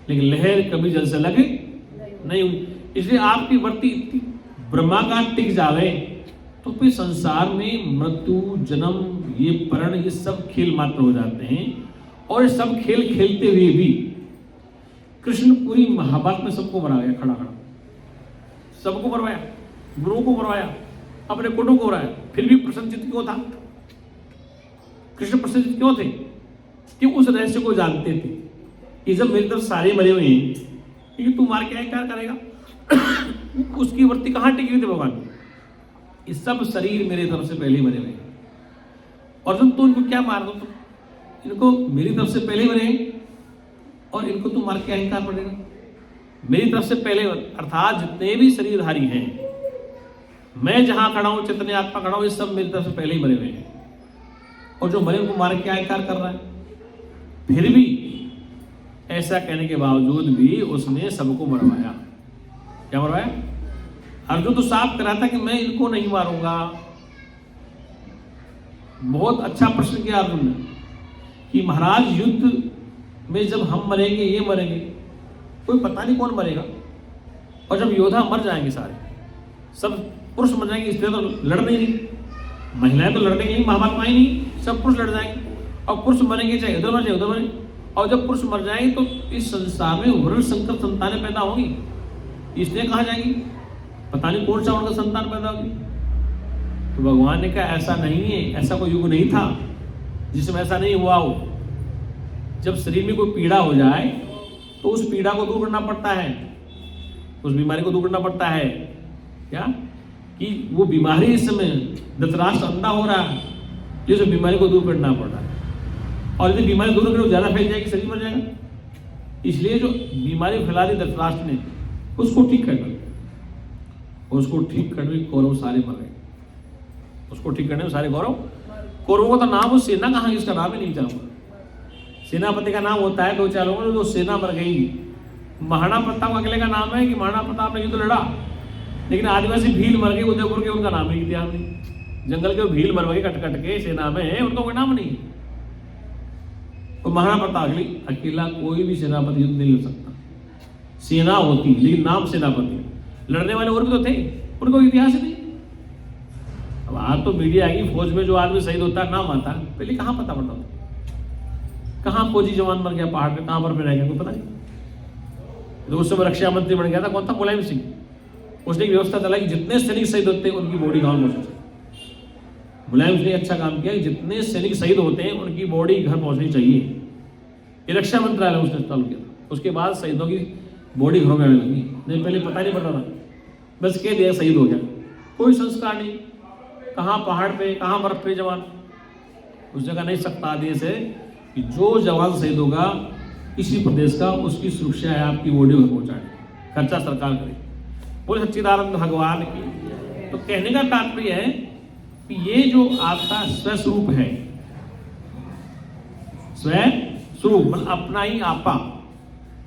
लेकिन लहर कभी जल से लगे नहीं हुई। इसलिए आपकी वर्ती इतनी ब्रह्माकार टिक जावे तो फिर संसार में मृत्यु, जन्म, ये परण, ये सब खेल मात्र हो जाते हैं। और सब खेल खेलते हुए भी कृष्ण पूरी महाभारत में सबको मराया, खड़ा खड़ा सबको मरवाया, गुरुओं को मरवाया, अपने कुटुंब को मरवाया, फिर भी प्रसन्नचित्त क्यों था? कृष्ण प्रसन्नचित्त क्यों थे? कि उस रहस्य को जानते थे कि जब मेरी तरफ सारे मरे हुए हैं, क्योंकि तू मार के क्या करेगा? उसकी वृत्ति कहाँ टिकी हुई थी भगवान? ये सब शरीर मेरे तरफ से पहले ही मरे हुए हैं, और तुम तो इनको क्या मार दो? इनको मेरी तरफ से पहले मरे हैं और इनको तुम मार के अहंकार पड़ेगा? मेरी तरफ से पहले, अर्थात जितने भी शरीरधारी हैं, मैं जहां खड़ा हूं, चैतन्य आत्मा खड़ा हूं, ये सब मेरी तरफ से पहले ही मरे हुए हैं, और जो मरे उनको मार के अहंकार कर रहा है। फिर भी ऐसा कहने के बावजूद भी उसने सबको मरवाया। क्या मरवाया? अर्जुन तो साफ करा था कि मैं इनको नहीं मारूंगा। बहुत अच्छा प्रश्न किया अर्जुन ने कि महाराज युद्ध में जब हम मरेंगे, ये मरेंगे, कोई पता नहीं कौन मरेगा, और जब योद्धा मर जाएंगे सारे, सब पुरुष मर जाएंगे, इसलिए तो लड़ नहीं, महिलाएं तो लड़ने के लिए महाभारत में आई नहीं, सब पुरुष लड़ जाएंगे, और पुरुष मरेंगे चाहे उधर मरे उधर मरे, और जब पुरुष मर जाएंगे तो इस संसार में वर्ण संकर संतानें पैदा होंगी, इसलिए कहाँ जाएंगी? पता नहीं कौन सा उनका संतान पैदा होगी। तो भगवान ने कहा ऐसा नहीं है, ऐसा कोई युग नहीं था जिसमें ऐसा नहीं हुआ हो। जब शरीर में कोई पीड़ा हो जाए तो उस पीड़ा को दूर करना पड़ता है, उस बीमारी को दूर करना पड़ता है। क्या कि वो बीमारी इस समय धृतराष्ट्र अंधा हो रहा है, जिस बीमारी को दूर करना पड़ रहा है, और यदि बीमारी दूर करो ज्यादा फैल जाएगी, शरीर मर जाएगा। इसलिए जो बीमारी फैला दी धृतराष्ट्र ने, उसको ठीक कर दिया, उसको ठीक करने में कौरव सारे मर गए, उसको ठीक करने में सारे कौरवों का नाम, उस सेना कहाँ, इसका नाम ही नहीं जानूंगा। सेनापति का नाम होता है दो चार लोगों, जो सेना मर गई। महाराणा प्रताप अकेले का नाम है कि महाराणा प्रताप ने युद्ध लड़ा, लेकिन आदिवासी भील मर गए उदयपुर के, उनका नाम ही दिया हमने। जंगल के भील मर गए कट कट के सेना में, उनका कोई नाम नहीं। तो महाराणा प्रताप अकेला कोई भी सेनापति युद्ध नहीं लड़ सकता। सेना होती लेकिन नाम सेनापति, लड़ने वाले और भी तो थे, उनको इतिहास ही नहीं। अब आज तो मीडिया आएगी, फौज में जो आदमी शहीद होता है नाम आता है, पहले कहाँ पता पड़ता था? कहाँ फौजी जवान मर गया पहाड़ पे, कहाँ पर रह गया, कोई पता नहीं। तो उस समय रक्षा मंत्री बन गया था कौन था? मुलायम सिंह। उसने एक व्यवस्था चलाई कि जितने सैनिक शहीद होते हैं उनकी बॉडी गांव में पहुंचे। मुलायम सिंह ने अच्छा काम किया, जितने सैनिक शहीद होते हैं उनकी बॉडी घर पहुंचनी चाहिए। ये रक्षा मंत्रालय उसने चालू किया था। उसके बाद शहीदों की बॉडी घरों में आने लगी। नहीं पहले पता नहीं पड़ता था, बस कह दिया शहीद हो गया, कोई संस्कार नहीं। कहाँ पहाड़ पे, कहाँ बर्फ पे जवान। उस जगह नहीं सकता आदेश है कि जो जवान शहीद होगा किसी प्रदेश का, उसकी सुरक्षा है आपकी बॉडी घर पहुंचाने, खर्चा सरकार करे। बोले सच्चिदानंद भगवान की। तो कहने का तात्पर्य है कि ये जो आपका स्वस्वरूप है, स्वस्वरूप मतलब अपना ही आपा,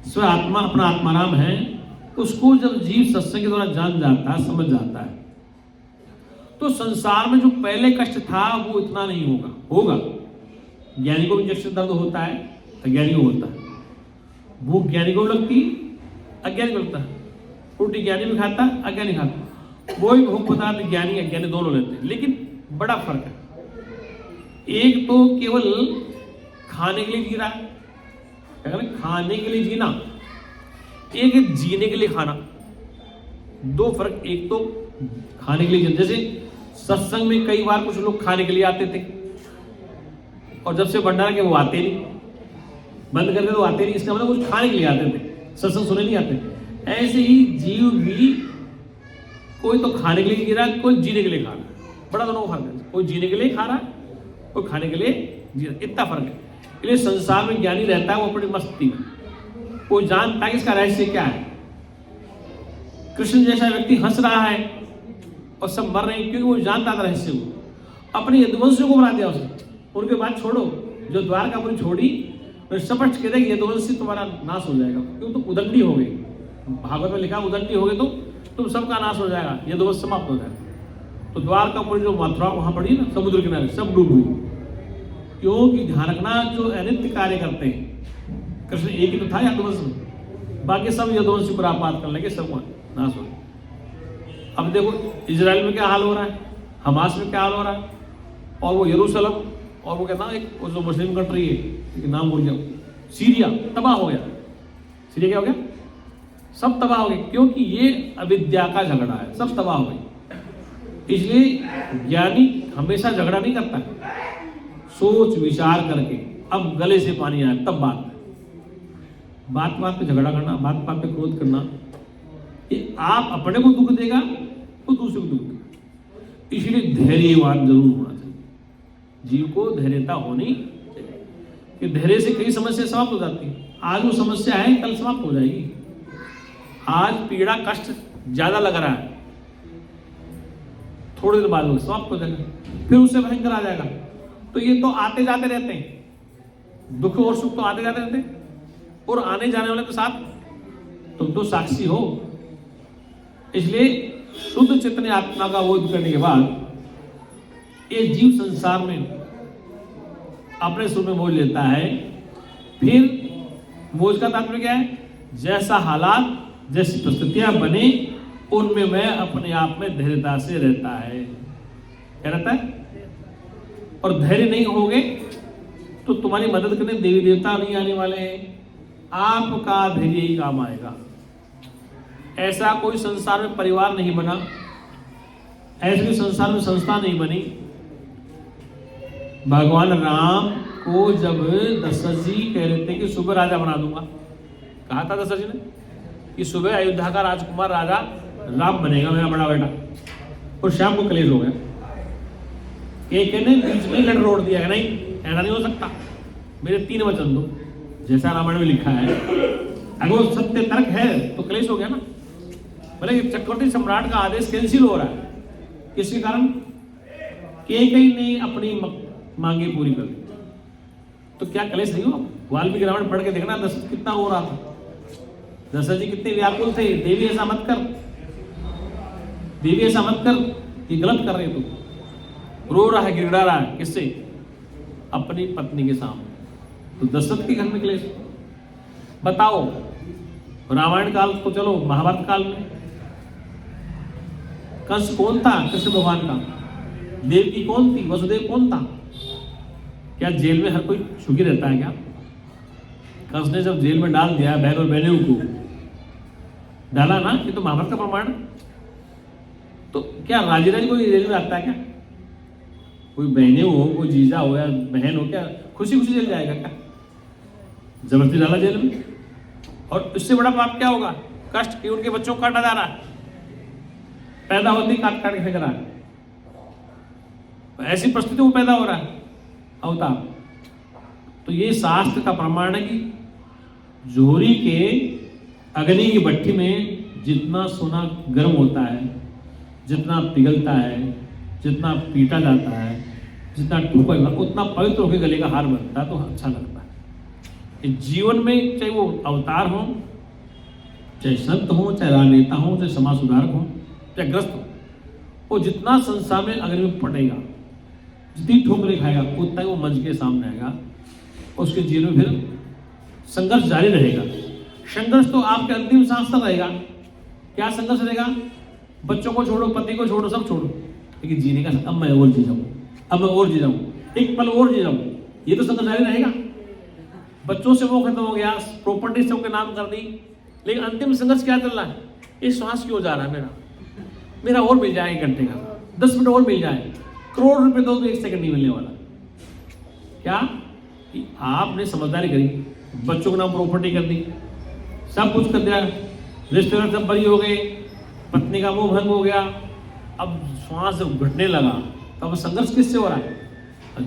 स्व आत्मा अपना आत्माराम है, उसको जब जीव सत्संग के द्वारा जान जाता है, समझ जाता है, तो संसार में जो पहले कष्ट था वो इतना नहीं होगा। ज्ञानी को भी इंजेक्शन दर्द होता है, अज्ञानी को होता है। भूख ज्ञानी को लगती, अज्ञानी को लगता है। रोटी ज्ञानी भी खाता, अज्ञानी खाता। वही भूख पदार्थ ज्ञानी अज्ञानी दोनों लेते हैं, लेकिन बड़ा फर्क है। एक तो केवल खाने के लिए जी रहा है, खाने के लिए जीना, एक है जीने के लिए खाना। दो फर्क। एक तो खाने के लिए, जैसे सत्संग में कई बार कुछ लोग खाने के लिए आते थे और जब से भंडारा के वो आते नहीं, बंद करके तो आते नहीं, इसका मतलब कुछ खाने के लिए आते थे, सत्संग सुने नहीं आते। ऐसे ही जीव भी कोई तो खाने के लिए जी रहा है, कोई जीने के लिए खा रहा है। बड़ा दोनों फर्क है, कोई जीने के लिए खा रहा है, कोई खाने के लिए जी रहा है, इतना फर्क है। इसलिए संसार में ज्ञानी रहता है वो अपनी मस्ती में, कोई जानता है इसका रहस्य क्या है। कृष्ण जैसा व्यक्ति हंस रहा है और सब मर रहे हैं, क्योंकि वो जानता था रहस्य। वो अपने यदुवंशियों को बना दिया उसने। उनके बाद छोड़ो, जो द्वारकापुरी छोड़ी, तो स्पष्ट कह दे कि यदुवंशी तुम्हारा नाश हो जाएगा, क्यों? तो उदंडी हो गई। भागवत में लिखा उदंडी हो गए तो तुम सबका नाश हो जाएगा, यदुवंश समाप्त हो जाएगा। तो द्वारकापुरी जो मथुरा वहां पड़ी ना समुद्र किनारे, सब डूब गई। क्योंकि ध्यान रखना, जो अनित्य कार्य करते हैं, कृष्ण एक ही तो था यदुवंश में, बाकी सब यदुवंश पर आपात करने के सब नाश हो गए। अब देखो इजराइल में क्या हाल हो रहा है, हमास में क्या हाल हो रहा है, और वो यरूशलेम, और वो कहता एक जो मुस्लिम कंट्री है, नाम भूल जाओ, सीरिया तबाह हो गया। सीरिया क्या हो गया? सब तबाह हो गए, क्योंकि ये अविद्या का झगड़ा है, सब तबाह हो गई। इसलिए ज्ञानी हमेशा झगड़ा नहीं करता, सोच विचार करके अब गले से पानी आए तब बात पे झगड़ा करना, बात पे क्रोध करना, ये आप अपने को दुख देगा तो दूसरे को दुख देगा। इसलिए धैर्यवान जरूर होना चाहिए, जीव को धैर्यता होनी चाहिए कि धैर्य से कई समस्या समाप्त हो जाती है। आज वो समस्या है, कल समाप्त हो जाएगी। आज पीड़ा कष्ट ज्यादा लग रहा है, थोड़ी देर बाद वो समाप्त हो जाएगा, फिर उससे भयंकर आ जाएगा। तो ये तो आते जाते रहते हैं, दुख और सुख तो आते जाते रहते हैं, और आने जाने वाले के साथ तुम तो साक्षी हो। इसलिए शुद्ध चैतन्य आत्मा का बोध करने के बाद ये जीव संसार में अपने स्वरूप में मोज लेता है। फिर मोज का तात्पर्य क्या है? जैसा हालात, जैसी परिस्थितियां बने, उनमें मैं अपने आप में धैर्यता से रहता है। क्या रहता है? और धैर्य नहीं होगे तो तुम्हारी मदद करने देवी देवता नहीं आने वाले हैं, आपका धैर्य ही काम आएगा। ऐसा कोई संसार में परिवार नहीं बना, ऐसे भी संसार में संस्था नहीं बनी। भगवान राम को जब दशरथ जी कह रहे थे कि सुबह राजा बना दूंगा, कहा था दशरथ जी ने कि सुबह अयोध्या का राजकुमार राजा राम बनेगा मेरा बड़ा बेटा, और शाम को कलेश हो गया। एक ने बीच में लड़ रोड़ दिया, नहीं ऐसा नहीं हो सकता, मेरे 3 वचन दो, जैसा रामायण में लिखा है। अगर वो सत्य तर्क है तो कलेश हो गया ना। बोले चक्रवर्ती सम्राट का आदेश कैंसिल हो रहा है, किसके कारण? केकई ने अपनी मांगे पूरी कर दी, तो क्या कलेश नहीं हो? वाल्मीकि रामायण पढ़ के देखना दशरथ कितना हो रहा था, दशरथ जी कितने व्याकुल थे। देवी ऐसा मत कर, देवी ऐसा मत कर, ये गलत कर रहे तू। रो रहा है, गिड़गिड़ा रहा है, किससे? अपनी पत्नी के सामने। तो दशरथ के घर में क्लेश। बताओ, रामायण काल को चलो, महाभारत काल में कंस कौन था? कृष्ण भगवान का। देवकी कौन थी? वसुदेव कौन था? क्या जेल में हर कोई सुखी रहता है क्या? कंस ने जब जेल में डाल दिया बहन और बहनों को, डाला ना, ये तो महाभारत का प्रमाण। तो क्या राजी राजी कोई जेल में आता है क्या? कोई बहने हो, कोई जीजा हो या बहन हो, क्या खुशी खुशी जेल जाएगा क्या? जबरदस्ती डाला जेल में। और इससे बड़ा पाप क्या होगा? कष्ट कि उनके बच्चों को काटा जा रहा है, पैदा होते ही काट काट के फेंक रहा है। ऐसी परिस्थिति में पैदा हो रहा है अवतार। तो ये शास्त्र का प्रमाण है कि जोहरी के अग्नि की भट्टी में जितना सोना गर्म होता है, जितना पिघलता है, जितना पीटा जाता है, जितना ठोका जाता है, उतना पवित्र होकर गले का हार बनता है, तो अच्छा लगता है। इस जीवन में चाहे वो अवतार हो, चाहे संत हो, चाहे राजनेता हो, चाहे समाज सुधारक हो, चाहे ग्रस्त हो, वो जितना संसार में अग्नि में पड़ेगा, जितनी ठोकरें खाएगा, उतना ही वो मंच के सामने आएगा। उसके जीवन में फिर संघर्ष जारी रहेगा। संघर्ष तो आपके अंतिम सांस तक रहेगा। क्या संघर्ष रहेगा? बच्चों को छोड़ो, पति को छोड़ो, सब छोड़ो, लेकिन जीने का अब मैं और जी जाऊँ, अब मैं और जी जाऊँ, एक पल और जी जाऊँ, ये तो संघर्ष जारी रहेगा। बच्चों से वो खत्म हो गया, प्रॉपर्टी सबके नाम कर दी, लेकिन अंतिम संघर्ष क्या चल रहा है? ये श्वास क्यों जा रहा है मेरा और मिल जाए 1 घंटे का, 10 मिनट और मिल जाए, करोड़ रुपए दो तो 1 सेकंड नहीं मिलने वाला। क्या कि आपने समझदारी करी, बच्चों के नाम प्रॉपर्टी कर दी, सब कुछ कर दिया, रिश्तेदार सब बरी हो गए, पत्नी का मुंह भंग हो गया, अब श्वास जब घटने लगा तो अब संघर्ष किससे हो रहा है?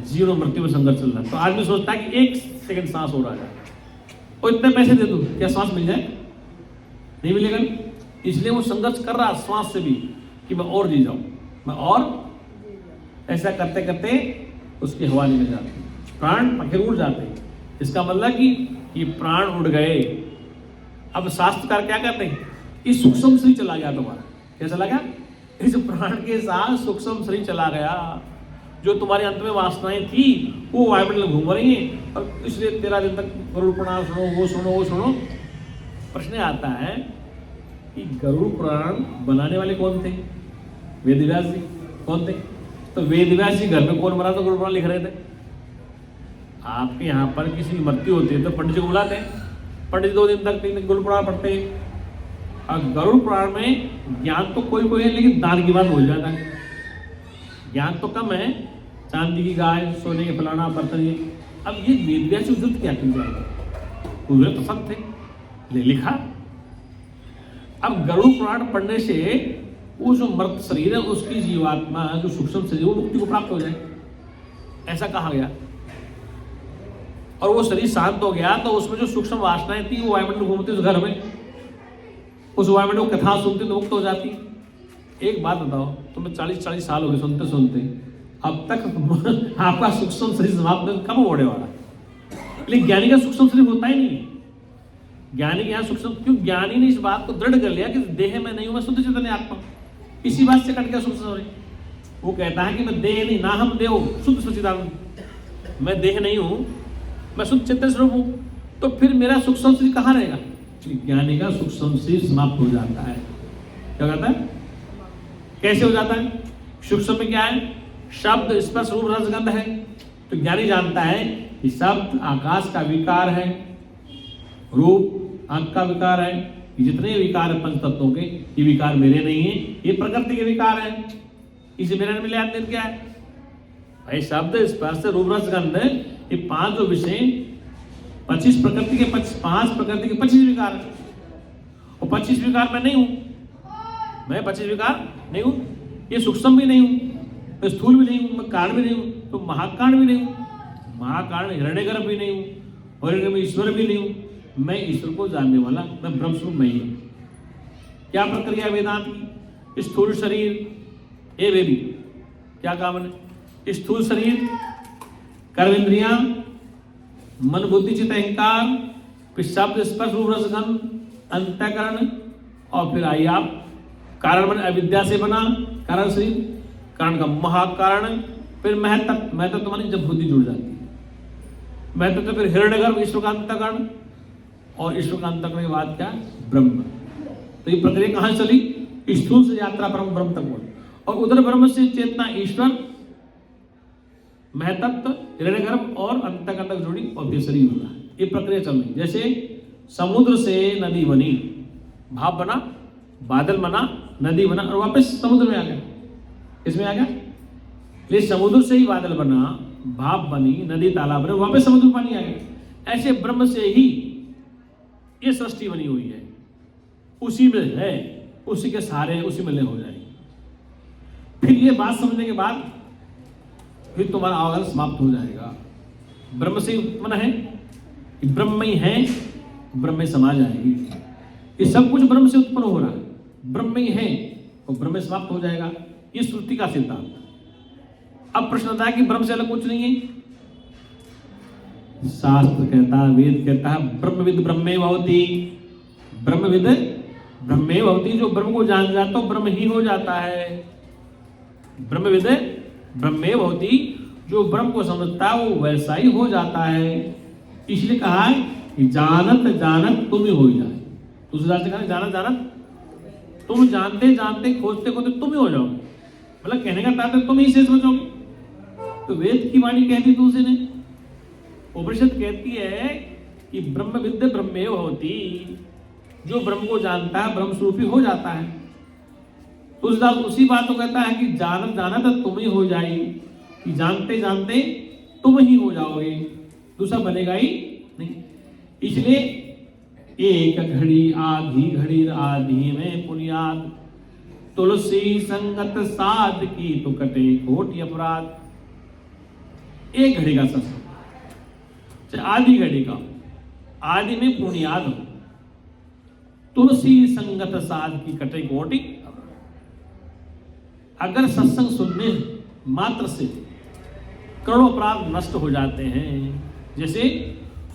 जीवन और मृत्यु में संघर्ष चल रहा है। तो आदमी सोचता है कि 1 सेकंड सांस हो रहा है और इतने पैसे दे दूं, क्या सांस मिल जाए? नहीं मिलेगा। इसलिए वो संघर्ष कर रहा है श्वास से भी कि मैं और जी जाऊं, मैं और। ऐसा करते करते उसकी हवा निकल जाती है, प्राण पखेरु उड़ जाते हैं। इसका मतलब कि ये प्राण उड़ गए। अब शास्त्रकार क्या करते हैं? इस सूक्ष्म शरीर चला गया तुम्हारा। क्या चला गया? इस प्राण के साथ सूक्ष्म शरीर चला गया। जो तुम्हारे अंत में वासनाएं थी वो वायुमंडल घूम रही हैं, और इसलिए 13 दिन तक गरुड़ पुराण सुनो, वो सुनो, वो सुनो। प्रश्न आता है कि गरुड़ पुराण बनाने वाले कौन थे? वेदव्यास जी। कौन थे? तो वेदव्यास जी घर में कौन बना तो गरुड़ पुराण लिख रहे थे? आपके यहाँ पर किसी की मृत्यु होती है तो पंडित जी को बुलाते हैं, पंडित 2 दिन तक 3 दिन गरुड़ पुराण पढ़ते हैं। और गरुड़ पुराण में ज्ञान तो कोई है, लेकिन दान की बात भूल जाता है। ज्ञान तो कम है, चांदी की गाय, सोने के फलाना बर्तन। ये अब ये वेदव्यास युद्ध क्या की जाएगा? पूरे तो सब थे, ले लिखा। अब गरुड़ पुराण पढ़ने से वो जो मृत शरीर है उसकी जीवात्मा, जो सूक्ष्म शरीर, वो मुक्ति को प्राप्त हो जाए, ऐसा कहा गया। और वो शरीर शांत हो गया तो उसमें जो सूक्ष्म वासनाएं थी वो वायुमंडल घूमती उस घर में, उस वायुमंडल को कथा सुनती तो मुक्त हो जाती। एक बात बताओ, तुम्हें 40 साल हो गए सुनते सुनते, अब तक आपका सूक्ष्म शरीर समाप्त कब होने वाला? लेकिन ज्ञानी का सूक्ष्म शरीर होता ही नहीं। ज्ञानी के यहाँ सूक्ष्म, क्यों? ज्ञानी ने इस बात को दृढ़ कर लिया कि देह में नहीं हूं, मैं शुद्ध चैतन्य आत्मा। इसी बात से कट गया सूक्ष्म शरीर। वो कहता है कि मैं देह नहीं, ना हम देव, शुद्ध सच्चिदानंद, मैं देह नहीं हूं, मैं शुद्ध चैतन्य स्वरूप हूं। तो फिर मेरा सूक्ष्म शरीर कहाँ रहेगा? ज्ञानी का सूक्ष्म शरीर समाप्त हो जाता है। क्या कहता है? कैसे हो जाता है? सूक्ष्म में क्या है? शब्द, स्पर्श, रूप, रस, गंध है। तो ज्ञानी जानता है कि शब्द आकाश का विकार है, रूप आंख का विकार है, जितने विकार है पंच तत्वों के, ये विकार मेरे नहीं है, ये प्रकृति के विकार है। इसे मेरे मिले आदमी क्या है भाई? शब्द, स्पर्श, रूप, रस, गंध, ये 5 जो विषय 25 प्रकृति के 5 प्रकृति के 25 विकार है। और 25 विकार मैं नहीं हूं, मैं 25 विकार नहीं हूं। ये सूक्ष्म भी नहीं हूं, मैं स्थूल भी नहीं हूं, मैं कारण भी नहीं हूं, तो महाकारण भी नहीं हूं, महाकारण हिरण्यगर्भ भी नहीं हूं, और में ईश्वर भी नहीं हूं। मैं ईश्वर को जानने वाला, मैं ब्रह्म स्वरूप मैं ही हूं। क्या प्रक्रिया वेदांत की? स्थूल शरीर, ये वेदी क्या काम है? स्थूल शरीर, कर्म इंद्रियां, मन बुद्धि चित्त अहंकार, फिर शब्द, स्पर्श, रूप, रस, गंध, अंतःकरण, और फिर आइए आप कारण बने, अविद्या से बना कारण शरीर, कारण का महाकारण, फिर महत्व तुम्हारी जब बुद्धि जुड़ जाती है, महत्व तो फिर हिरण्यगर्भ, ईश्वर का अंतःकरण, और ईश्वर का अंतःकरण के बाद क्या? ब्रह्म। तो ये प्रक्रिया कहाँ चली? स्थूल से यात्रा परम ब्रह्म तक बोली, और उधर ब्रह्म से चेतना ईश्वर, महतत्व, हिरण्यगर्भ और अंतःकरण तक जुड़ी और फिर शरीर बना। ये प्रक्रिया चल रही। जैसे समुद्र से नदी बनी, भाप बना, बादल बना, नदी बना और वापस समुद्र में आ गया। इसमें आ गया, ये समुद्र से ही बादल बना, भाप बनी, नदी तालाब बने, वापस समुद्र में पानी आ गया। ऐसे ब्रह्म से ही ये सृष्टि बनी हुई है, उसी में है, उसी के सहारे, उसी में लय हो जाएगी। फिर ये बात समझने के बाद फिर तुम्हारा अवगम समाप्त हो जाएगा। ब्रह्म से उत्पन्न है, ब्रह्म ही है, ब्रह्म में समा जाएगी। ये सब कुछ ब्रह्म से उत्पन्न हो रहा है, ब्रह्म ही है और ब्रह्म में समाप्त हो जाएगा। ये श्रुति का सिद्धांत। अब प्रश्न आता है कि ब्रह्म से अलग कुछ नहीं है। शास्त्र कहता है, वेद कहता है, ब्रह्मविद ब्रह्मे भवति, ब्रह्मविद ब्रह्मे भवति। जो ब्रह्म को जान जाता है ब्रह्म ही हो जाता है। ब्रह्मविद ब्रह्मे भवति, जो ब्रह्म को समझता है वो वैसा ही हो जाता है। इसलिए कहा है कि जानत जानत तुम ही हो जाए। दूसरे से कहा जानत जानत तुम, जानते जानते खोजते खोजते तुम ही हो जाओगे। मतलब कहने का तात्पर्य तुम ही शेष बचोगे। तो वेद की वाणी कहती दूसरे ने, उपनिषद कहती है कि ब्रह्मविद ब्रह्मे भवति, जो ब्रह्म को जानता है ब्रह्म स्वरूप ही हो जाता है। उसी बात को कहता है कि जानत जानत तुम ही हो जाएगी, कि जानते जानते तुम ही हो जाओगे, दूसरा बनेगा ही नहीं। इसलिए एक घड़ी आधी घड़ी आधी में पुनियाद, तुलसी संगत साध की तो कटे कोटि अपराध। एक घड़ी का सत्संग, आधी घड़ी का, आदि में पुनियाद हो, तुलसी संगत साध की कटे कोटि। अगर सत्संग सुनने मात्र से करोड़ों अपराध नष्ट हो जाते हैं। जैसे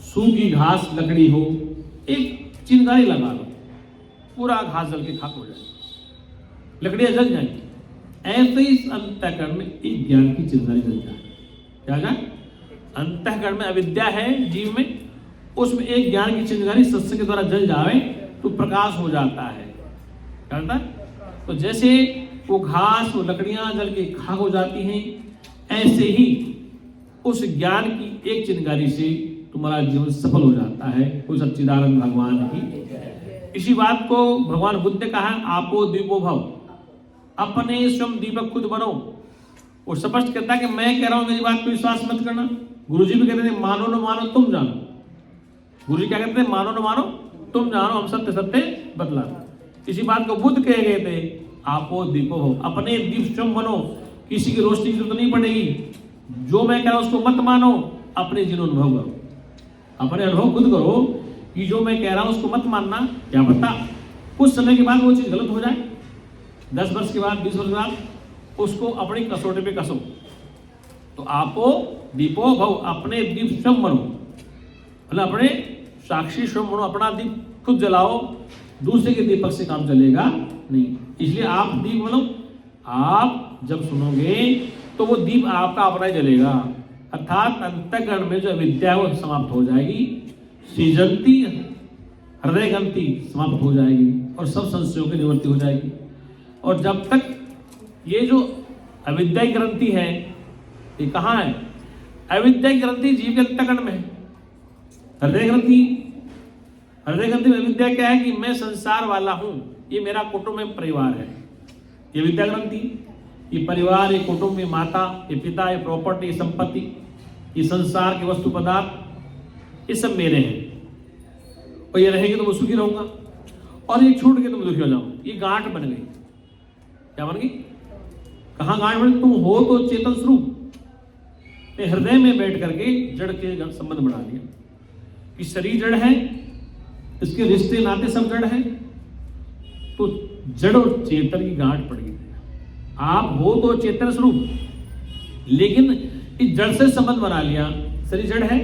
सूखी घास लकड़ी हो, एक चिंगारी लगा लो, पूरा घास जल के खाक हो जाए, लकड़ियां जल जाएंगी। ऐसे ही अंतःकरण में एक ज्ञान की चिंगारी जल जाए। क्या जाए? अंतःकरण में अविद्या है जीव में, उसमें एक ज्ञान की चिंगारी सत्संग के द्वारा जल जाए तो प्रकाश हो जाता है। क्या होता है? तो जैसे वो घास, वो लकड़ियां जल के खाक हो जाती हैं, ऐसे ही उस ज्ञान की एक चिंगारी से तुम्हारा जीवन सफल हो जाता है। कोई सच्चिदानंद भगवान की। इसी बात को भगवान बुद्ध ने कहा, आपो दीपो भव, अपने स्वयं दीपक खुद बनो। वो स्पष्ट कहता है कि मैं कह रहा हूं, मेरी बात पे विश्वास मत करना। गुरुजी भी कहते थे मानो न मानो तुम जानो। गुरुजी क्या कहते थे? मानो न मानो तुम जानो, हम सत्य सत्य बतला। इसी बात को बुद्ध कह गए थे, आपो दीपो भव, अपने दीप स्वयं बनो, किसी की रोशनी की जरूरत नहीं पड़ेगी। जो मैं कह रहा हूं उसको मत मानो, अपने जीवन अनुभव करो, अपने अनुभव खुद करो कि जो मैं कह रहा हूं उसको मत मानना। क्या पता कुछ समय के बाद वो चीज गलत हो जाए, 10 वर्ष के बाद, 20 वर्ष के बाद, उसको अपनी कसौटे पे कसो। तो आपो दीपो भव, अपने दीप स्वयं बनो, मतलब अपने साक्षी स्वयं बनो, अपना दीप खुद जलाओ, दूसरे के दीपक से काम चलेगा नहीं। इसलिए आप दीप बनो। आप जब सुनोगे तो वो दीप आपका अपना ही जलेगा, अर्थात अंतःकरण में जो विद्या है वो समाप्त हो जाएगी, सृजंती हृदय ग्रंथि समाप्त हो जाएगी और सब संशयों की निवृत्ति हो जाएगी। और जब तक ये जो अविद्या ग्रंथि है, ये कहाँ है? अविद्या ग्रंथि जीव के अंतःकरण में है। हृदय ग्रंथि में अविद्या क्या है कि मैं संसार वाला हूं, ये मेरा कुटुंब में परिवार है। ये विद्या ग्रंथि, ये परिवार, ये कुटुंब, ये माता, ये पिता, ये प्रॉपर्टी, ये संपत्ति, ये संसार के वस्तु पदार्थ, ये सब मेरे हैं और ये रहेंगे तो मैं सुखी रहूंगा, और ये छूट के तो मैं दुखी हो जाऊंगा। ये गांठ बन गई। क्या बन गई? कहां गांठ बन? तुम हो तो चेतन स्वरूप, हृदय में बैठ करके जड़ के संबंध बना दिया कि शरीर जड़ है, इसके रिश्ते नाते सब जड़ है, तो जड़ और चेतन की गांठ पड़ गई। आप हो तो चेतन स्वरूप, लेकिन इस जड़ से संबंध बना लिया। शरीर जड़ है,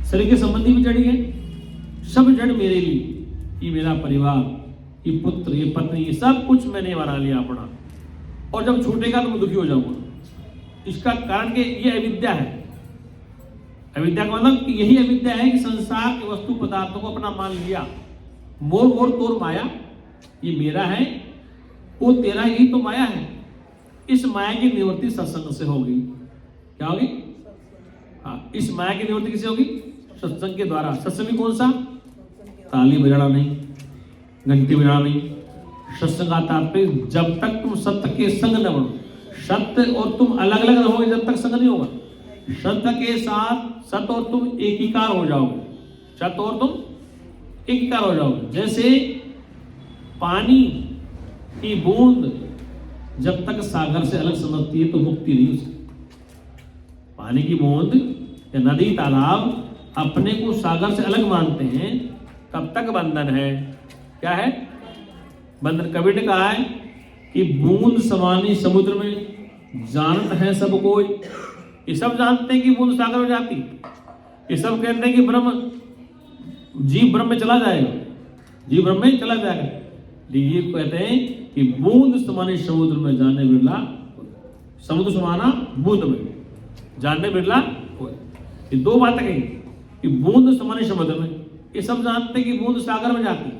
शरीर के संबंधी भी जड़ ही है, सब जड़ मेरे लिए, ये मेरा परिवार, ये पुत्र, ये पत्नी, ये सब कुछ मैंने बना लिया अपना, और जब छूटेगा तो मैं दुखी हो जाऊंगा। इसका कारण कि ये अविद्या है। अविद्या का मतलब कि यही अविद्या है कि संसार के वस्तु पदार्थों को अपना मान लिया। मोर और तोर माया, ये मेरा है, वो तेरा, यही तो माया है। इस माया की निवृत्ति सत्संग से होगी। क्या होगी? हाँ, इस माया की निवृत्ति किसे होगी? सत्संग के द्वारा। सत्संग में कौन सा? ताली बजाना नहीं, घंटी बजाना नहीं। सत्संग का तात्पर्य जब तक तुम सत्य के संग न बनो, सत्य और तुम अलग अलग रहोगे जब तक संग नहीं होगा। सत्य के साथ सत्य और तुम एकीकार हो जाओगे, सत्य और तुम एकीकार हो जाओगे। जैसे पानी की बूंद जब तक सागर से अलग समझती है तो मुक्ति नहीं उसकी। पानी की बूंद या नदी तालाब अपने को सागर से अलग मानते हैं तब तक बंधन है। क्या है बंधन? कबीर ने कहा है कि बूंद समानी समुद्र में जानत है सब कोई। ये सब जानते हैं कि बूंद सागर में जाती, ये सब कहते हैं कि ब्रह्म जीव ब्रह्म में चला जाएगा, जीव ब्रह्म में चला जाएगा। ये कहते हैं कि बूंद समानी समुद्र में जाने बिरला, समुद्र समाना बूंद में जानने बिरला कोई। ये दो बातें कही कि बूंद समानी समुद्र में, ये सब जानते हैं कि बूंद सागर में जाती,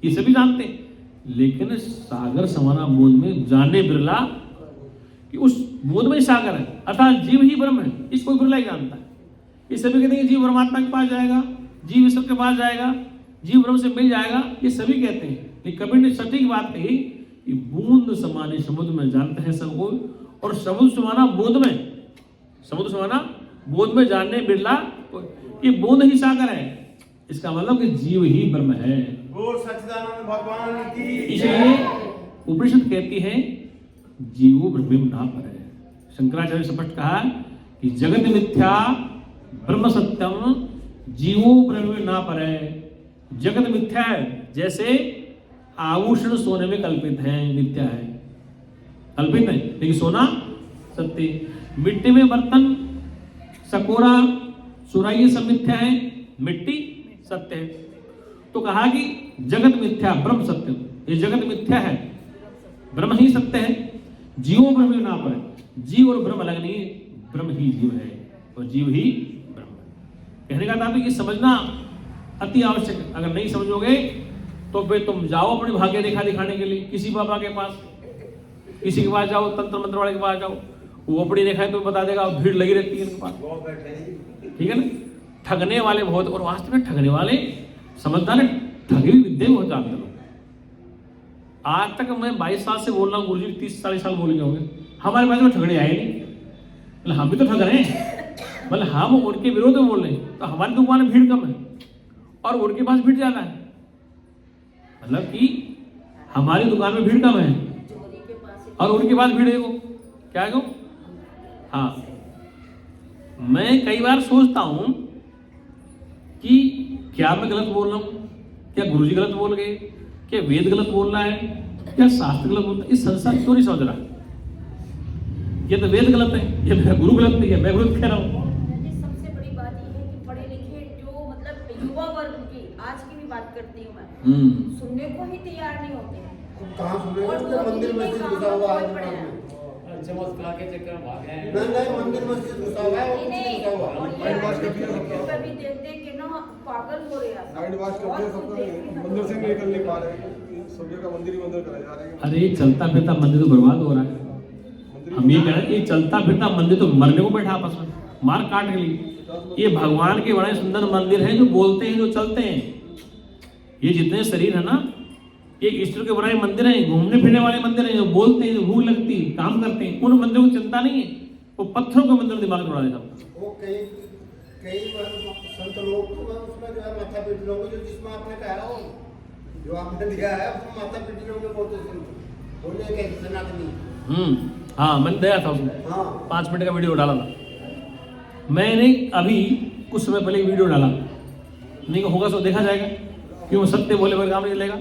ये सभी जानते हैं। लेकिन सागर समाना बूंद में जाने बिरला कि उस बूंद में सागर है, अर्थात जीव ही ब्रह्म है, इसको बिरला ही जानता है। ये सभी कहते हैं कि जीव परमात्मा के पास जाएगा, जीव ईश्वर के पास जाएगा, जीव ब्रह्म से मिल जाएगा, ये सभी कहते हैं। लेकिन कबीर ने सटीक बात कही कि बूंद समाने समुद्र में जानते हैं सब कोई, और समुद्र समाना बूंद में, समुद्र समाना बूंद में जानने बिरला, ये बूंद ही सागर है। इसका मतलब कि जीव ही ब्रह्म है। सच्चिदानंद भगवान की। इसलिए उपनिषद कहती है जीवो ब्रह्म ना परे। शंकराचार्य स्पष्ट कहा कि जगत मिथ्या ब्रह्म सत्यम, जीवो ब्रह्म ना परे। जगत मिथ्या है, जैसे आभूषण सोने में कल्पित है, मिथ्या है, कल्पित है, लेकिन सोना सत्य। मिट्टी में बर्तन, सकोरा, सुराही, ये सब मिथ्या है, मिट्टी सत्य है। तो कहा कि जगत मिथ्या ब्रह्म सत्य, ये जगत मिथ्या है, ब्रह्म ही सत्य है। जीवो ब्रह्म ना परे, जीव और ब्रह्म अलग नहीं है, ब्रह्म ही जीव है और जीव ही ब्रह्म है। कहने का तात्पर्य ये समझना अति आवश्यक है। अगर नहीं समझोगे तो फिर तुम जाओ अपनी भाग्य रेखा दिखाने के लिए किसी बाबा के पास, किसी के पास जाओ, तंत्र मंत्र वाले के पास जाओ, वो अपनी रेखा है तो बता देगा, भीड़ लगी रहती है उनके पास, ठीक है ना। ठगने वाले बहुत, और वास्तव में ठगने वाले समझदार है, ठगी हुई विद्या बहुत जानते लोग। आज तक मैं 22 साल से बोल रहा हूँ, गुरुजी 30-40 साल बोल गए होंगे, हमारे पास में ठगने आए नहीं। मतलब हम भी तो ठग रहे हैं, मतलब हम उनके विरोध में बोल रहे हैं, तो हमारी दुकान में भीड़ कम है और उनके पास भीड़ ज्यादा है। मतलब कि हमारी दुकान में भीड़ कम है और उनके पास भीड़ है। वो क्या है? हाँ, मैं कई बार सोचता हूं कि क्या मैं गलत बोल रहा हूं, क्या गुरुजी गलत बोल गए, क्या वेद गलत बोल रहा है, क्या शास्त्र गलत बोल रहा है। इस संसार क्यों नहीं समझ रहा? ये तो वेद गलत है, ये मैं गुरु गलत नहीं है, मैं गलत कह रहा हूँ। सबसे बड़ी बात ये है कि पढ़े लिखे जो मतलब युवा वर्ग की, आज की भी बात करती हूँ मैं, सुनने को ही तैयार नहीं होते हैं। कहाँ सुने? मंदिर मस्जिद घुसा हुआ है, चमत्कार के चक्कर में भाग हैं। नहीं मंदिर मस्जिद घुसा हुआ है, घुसा हुआ है। माइंड वॉश करती है सबका, कभी देख के ना पागल हो रहे हैं, माइंड वॉश करती है सबका, मंदिर से निकल नहीं पा रहे, सब जगह मंदिर ही मंदिर कराए जा रहे हैं। अरे चलता फिरता मंदिर तो बर्बाद हो रहा है। हम ये कह रहे हैं कि चलता फिरता मंदिर तो मरने को बैठा आपस में, मार काट के लिए। ये भगवान के बड़े सुंदर मंदिर हैं जो बोलते हैं, जो चलते हैं। ये जितने शरीर है ना, ये ईश्वर के बड़े मंदिर हैं, घूमने फिरने वाले मंदिर हैं, जो बोलते हैं, जो भूख लगती है, काम करते हैं। उन मंदिरों की चिंता नहीं है, वो पत्थरों के मंदिर दिमाग में उड़ा देता। वो कई संत लोग तो उसमें जो है माथा पीट लोगे, जो जिसमें आपने कहा हो, जो आपने दिया है उसमें माथा पीट लोगे, बहुत संत बोले कि सनातनी। हाँ, मैंने दिया था उसमें, हाँ 5 मिनट का वीडियो डाला था मैंने। अभी कुछ समय पहले वीडियो डाला, नहीं होगा सो देखा जाएगा, क्यों सत्य बोले बगैर काम नहीं चलेगा।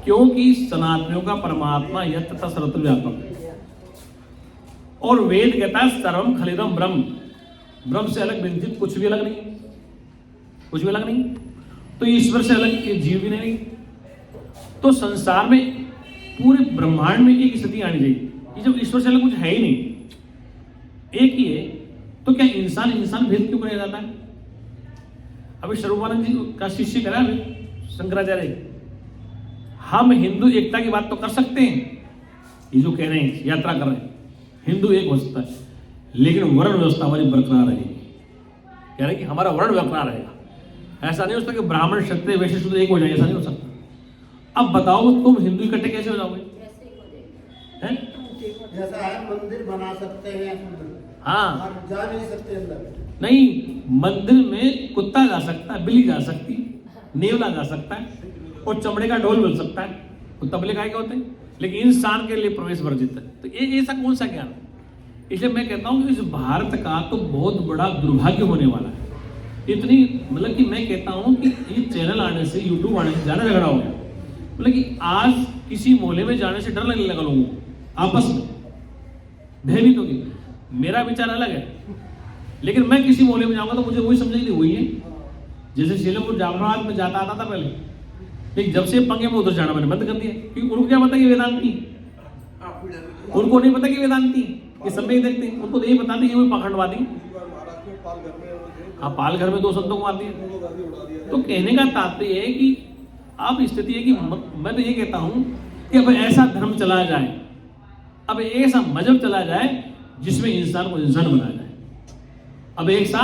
क्योंकि सनातनियों का परमात्मा यत्र तत्र सर्वत्र व्यापक, और वेद कहता है सर्वम खलिदम ब्रह्म, ब्रह्म से अलग व्यंजित कुछ भी अलग नहीं, कुछ भी अलग नहीं। तो ईश्वर से अलग ये जीव भी नहीं। तो संसार में पूरे ब्रह्मांड में एक स्थिति आनी चाहिए कि जब ईश्वर से अलग कुछ है ही नहीं, एक ही है, तो क्या इंसान इंसान भेद क्यों किया जाता है? अभी स्वरूपानंद जी का शिष्य करा शंकराचार्य, हम हिंदू एकता की बात तो कर सकते हैं, ये जो कह रहे हैं यात्रा कर रहे हैं, हिंदू एक हो सकता है, लेकिन वर्ण व्यवस्था हमारी बरकरार रहेगी। कह रहे हैं कि हमारा वर्ण बरकरार रहेगा। ऐसा नहीं हो सकता कि ब्राह्मण क्षत्रिय वैश्य शूद्र एक हो जाए, ऐसा नहीं हो सकता। अब बताओ तुम हिंदू इकट्ठे कैसे हो जाओगे? ऐसे ही हो जाएगा। हैं? जैसा है मंदिर बना सकते हैं, हाँ, आप जा नहीं सकते अंदर। नहीं, मंदिर में कुत्ता जा सकता है, बिल्ली जा सकती, नेवला जा सकता है, और चमड़े का ढोल मिल सकता है, तो तबले गाय के होते हैं, लेकिन इंसान के लिए प्रवेश वर्जित है। तो ये ऐसा कौन सा ज्ञान? इसलिए मैं कहता हूँ कि इस भारत का तो बहुत बड़ा दुर्भाग्य होने वाला है। इतनी मतलब कि मैं कहता हूँ कि ये चैनल आने से, यूट्यूब आने से ज्यादा झगड़ा हो गया। मतलब कि आज किसी मोहल्ले में जाने से डर लगने लगा लोगों को, आपस में भयभीत हो गई। मेरा विचार अलग है, लेकिन मैं किसी मोहल्ले में जाऊंगा तो मुझे वही समझ नहीं हुई है जैसे सीलमपुर जाफराबाद में जाता आता था पहले, लेकिन जब से पंगे में उधर जाना मैंने बंद कर दिया, क्योंकि उनको क्या पता कि वेदांती, उनको नहीं पता कि वेदांती, ये सब में देखते हैं, उनको नहीं पता कि ये पाखंडवादी। हाँ, पाल घर में 2 संतों को मार दिया। तो कहने का तात्पर्य है कि अब स्थिति है कि मैं तो ये कहता हूं कि अब ऐसा धर्म चला जाए, अब ऐसा मजहब चला जाए जिसमें इंसान को इंसान बनाया जाए। अब एक सा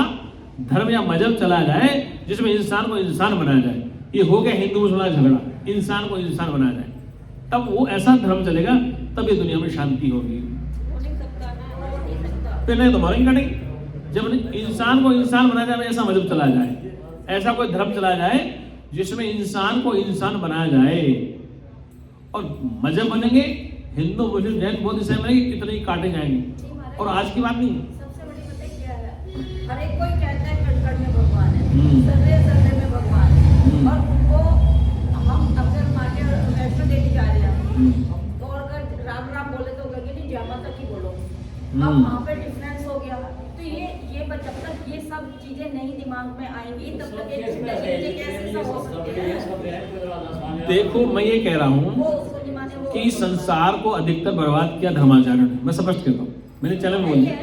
धर्म या मजहब चला जाए जिसमें इंसान को इंसान बनाया जाए। ये हो गया हिंदू मुसलमान झगड़ा, इंसान को इंसान बनाया जाए, तब वो ऐसा धर्म चलेगा, तब ये दुनिया में शांति होगी। फिर नहीं तो मारेंगे काटेंगे। जब इंसान को इंसान बनाया जाए, ऐसा मजहब चला जाए, ऐसा कोई धर्म चला जाए जिसमें इंसान को इंसान बनाया जाए, और मजहब बनेंगे हिंदू मुस्लिम जैन बौद्ध ईसाई बनेंगे, कितने ही काटे जाएंगे। और आज की बात नहीं, सबसे बड़ी पता है क्या है, हर एक कोई कहता है कण-कण में भगवान है, सर्वे में भगवान है, और उनको हम अगर माने वैष्णो देवी जा रहे हैं तो अगर राम राम बोले तो कहेंगे नहीं जय माता की बोलो। अब वहाँ पे डिफरेंस हो गया। तो ये जब तक ये सब चीजें नहीं दिमाग में आएंगी तब तक एक जिंदगी कैसे सब हो सकते हैं। देखो मैं ये कह रहा हूँ कि संसार को अधिकतर बर्बाद किया धर्माचरण ने। मैं स्पष्ट कहता हूँ, मैंने चैनल में बोल दिया,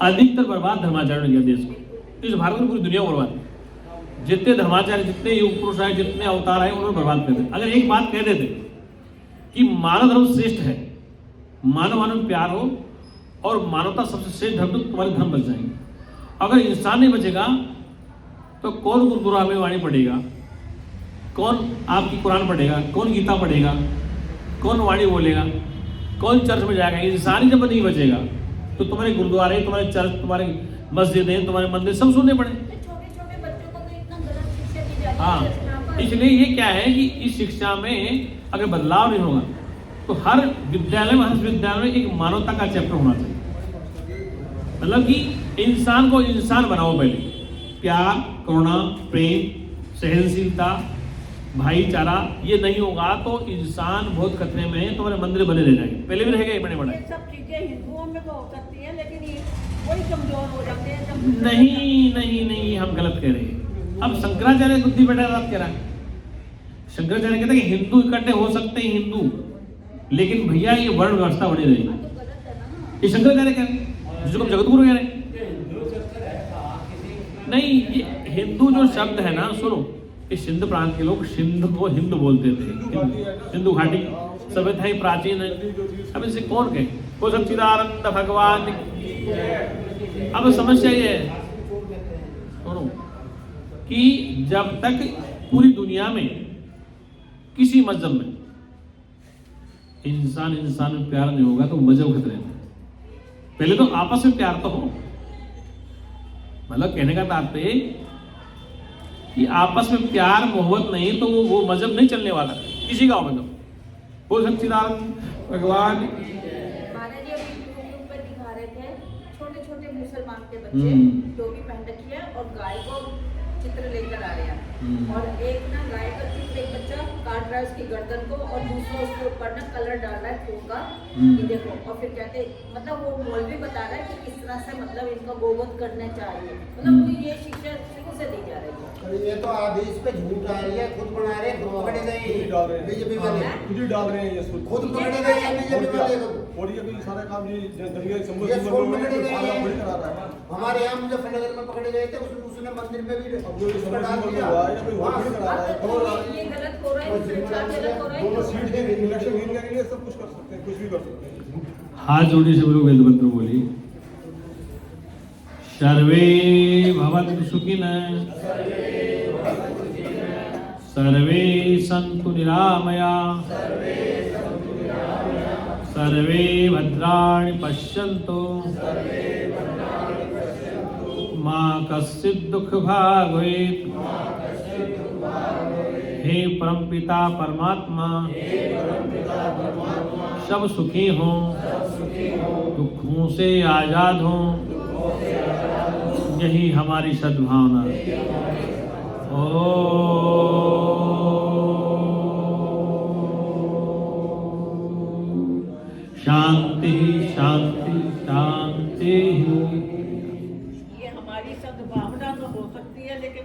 अधिकतर बर्बाद धर्माचरण ने किया देश को। इस भारत में पूरी दुनिया को बर्बाद किया। जितने धर्माचार्य, जितने युग पुरुष आए, जितने अवतार आए, उन्होंने बर्बाद कर दिया। अगर एक बात कह देते कि मानव धर्म श्रेष्ठ है, मानव मानव प्यार हो और मानवता सबसे श्रेष्ठ धर्म, तो तुम्हारे धर्म बच जाएंगे। अगर इंसान नहीं बचेगा तो कौन गुरुद्वारा में वाणी पढ़ेगा, कौन आपकी कुरान पढ़ेगा, कौन गीता पढ़ेगा, कौन वाणी बोलेगा, कौन चर्च में जाएगा? इंसान ही जब नहीं बचेगा तो तुम्हारे गुरुद्वारे, तुम्हारे चर्च, तुम्हारे मस्जिदें, तुम्हारे मंदिर सब सुनने पड़े। छोटे-छोटे बच्चों को तो इतना गलत शिक्षा दी जा रही है। हाँ, इसलिए ये क्या है कि इस शिक्षा में अगर बदलाव नहीं होगा तो हर विद्यालय में, हर विद्यालय में एक मानवता का चैप्टर होना चाहिए। मतलब कि इंसान को इंसान बनाओ पहले, प्यार, करुणा, प्रेम, सहनशीलता, भाईचारा, ये नहीं होगा तो इंसान बहुत खतरे में है। तुम्हारे मंदिर बने रह जाएंगे, पहले भी रहेगा ये बड़े बड़े। ये सब चीजें हिंदुओं में तो हो सकती है, लेकिन ये वही कमजोर हो जाते हैं जब नहीं नहीं नहीं, हम गलत कह रहे हैं। अब शंकराचार्य बुद्धि बेटा बात कह रहा है। शंकराचार्य कहते हैं कि हिंदू इकट्ठे हो सकते हैं हिंदू, लेकिन भैया ये वर्ण व्यवस्था बनी रहेगी। ये शंकराचार्य कह रहे हैं, जिसको हम जगतगुरु कह रहे हैं। नहीं, ये हिंदू जो शब्द है ना, सुनो, इस सिंध प्रांत के लोग सिंध को हिंदू बोलते थे, सिंधु घाटी सभ्यता ही प्राचीन है। अब इसे कौन कहे? वो सच्चिदानंद भगवान। अब समस्या ये है सुनो कि जब तक पूरी दुनिया में किसी मजहब में इंसान इंसान में प्यार नहीं होगा तो मजहब खतरे में। पहले तो आपस में प्यार तो हो। मतलब कहने का तात्पर्य कि आपस में प्यार मोहब्बत नहीं तो वो मजहब नहीं चलने वाला किसी का मतलब। वो सच्चिदानंद भगवान महाराज जी अभी यूट्यूब पर दिखा रहे थे छोटे छोटे मुसलमान के बच्चे टोपी पहन रखी है और गाय को चित्र लेकर आ रहे हैं, और एक ना गाय का चित्र एक बच्चा काट रहा है उसकी गर्दन को, और दूसरा उसके ऊपर ना कलर डाल रहा है खून का कि देखो। और फिर कहते मतलब वो मौलवी बता रहा है कि किस तरह से मतलब इनका गोवध करना चाहिए। मतलब वो ये शिक्षा शुरू से दी जा रही है। ये तो आदेश पे झूठ आ रही है, खुद बना रहे हैं, खुद पकड़े गए बीजेपी वाले, खुद ही डाल रहे हैं ये खुद पकड़े गए बीजेपी वाले। और ये भी सारा काम ये दरिया ये संबल फोन पकड़े गए थोड़ी हैं। करा रहा है। हमारे यहाँ मुजफ्फरनगर में पकड़े गए थे, उसने मंदिर में भी अब जो उसका डाल संबल दिया। हुआ है, कोई और भी करा रहा है। अब तो ये गलत हो रहा है, प्रचार गलत हो रहा दोनों है। सीट के इलेक्शन जीतने के लिए सब कुछ कर सकते हैं, कुछ भी कर सकते हैं। हाथ जोड़े से लोग वेद मंत्र बोली। सर्वे भवन्तु सुखिनः, सर्वे सन्तु निरामया, सर्वे भद्राणि पश्यन्तु, मा कश्चित् दुःखभाग् भवेत्। हे परमपिता परमात्मा, सब सुखी हों, दुखों से आजाद हों, यही हमारी सद्भावना। शांति शांति शांति। ये हमारी सद्भावना तो हो सकती है, लेकिन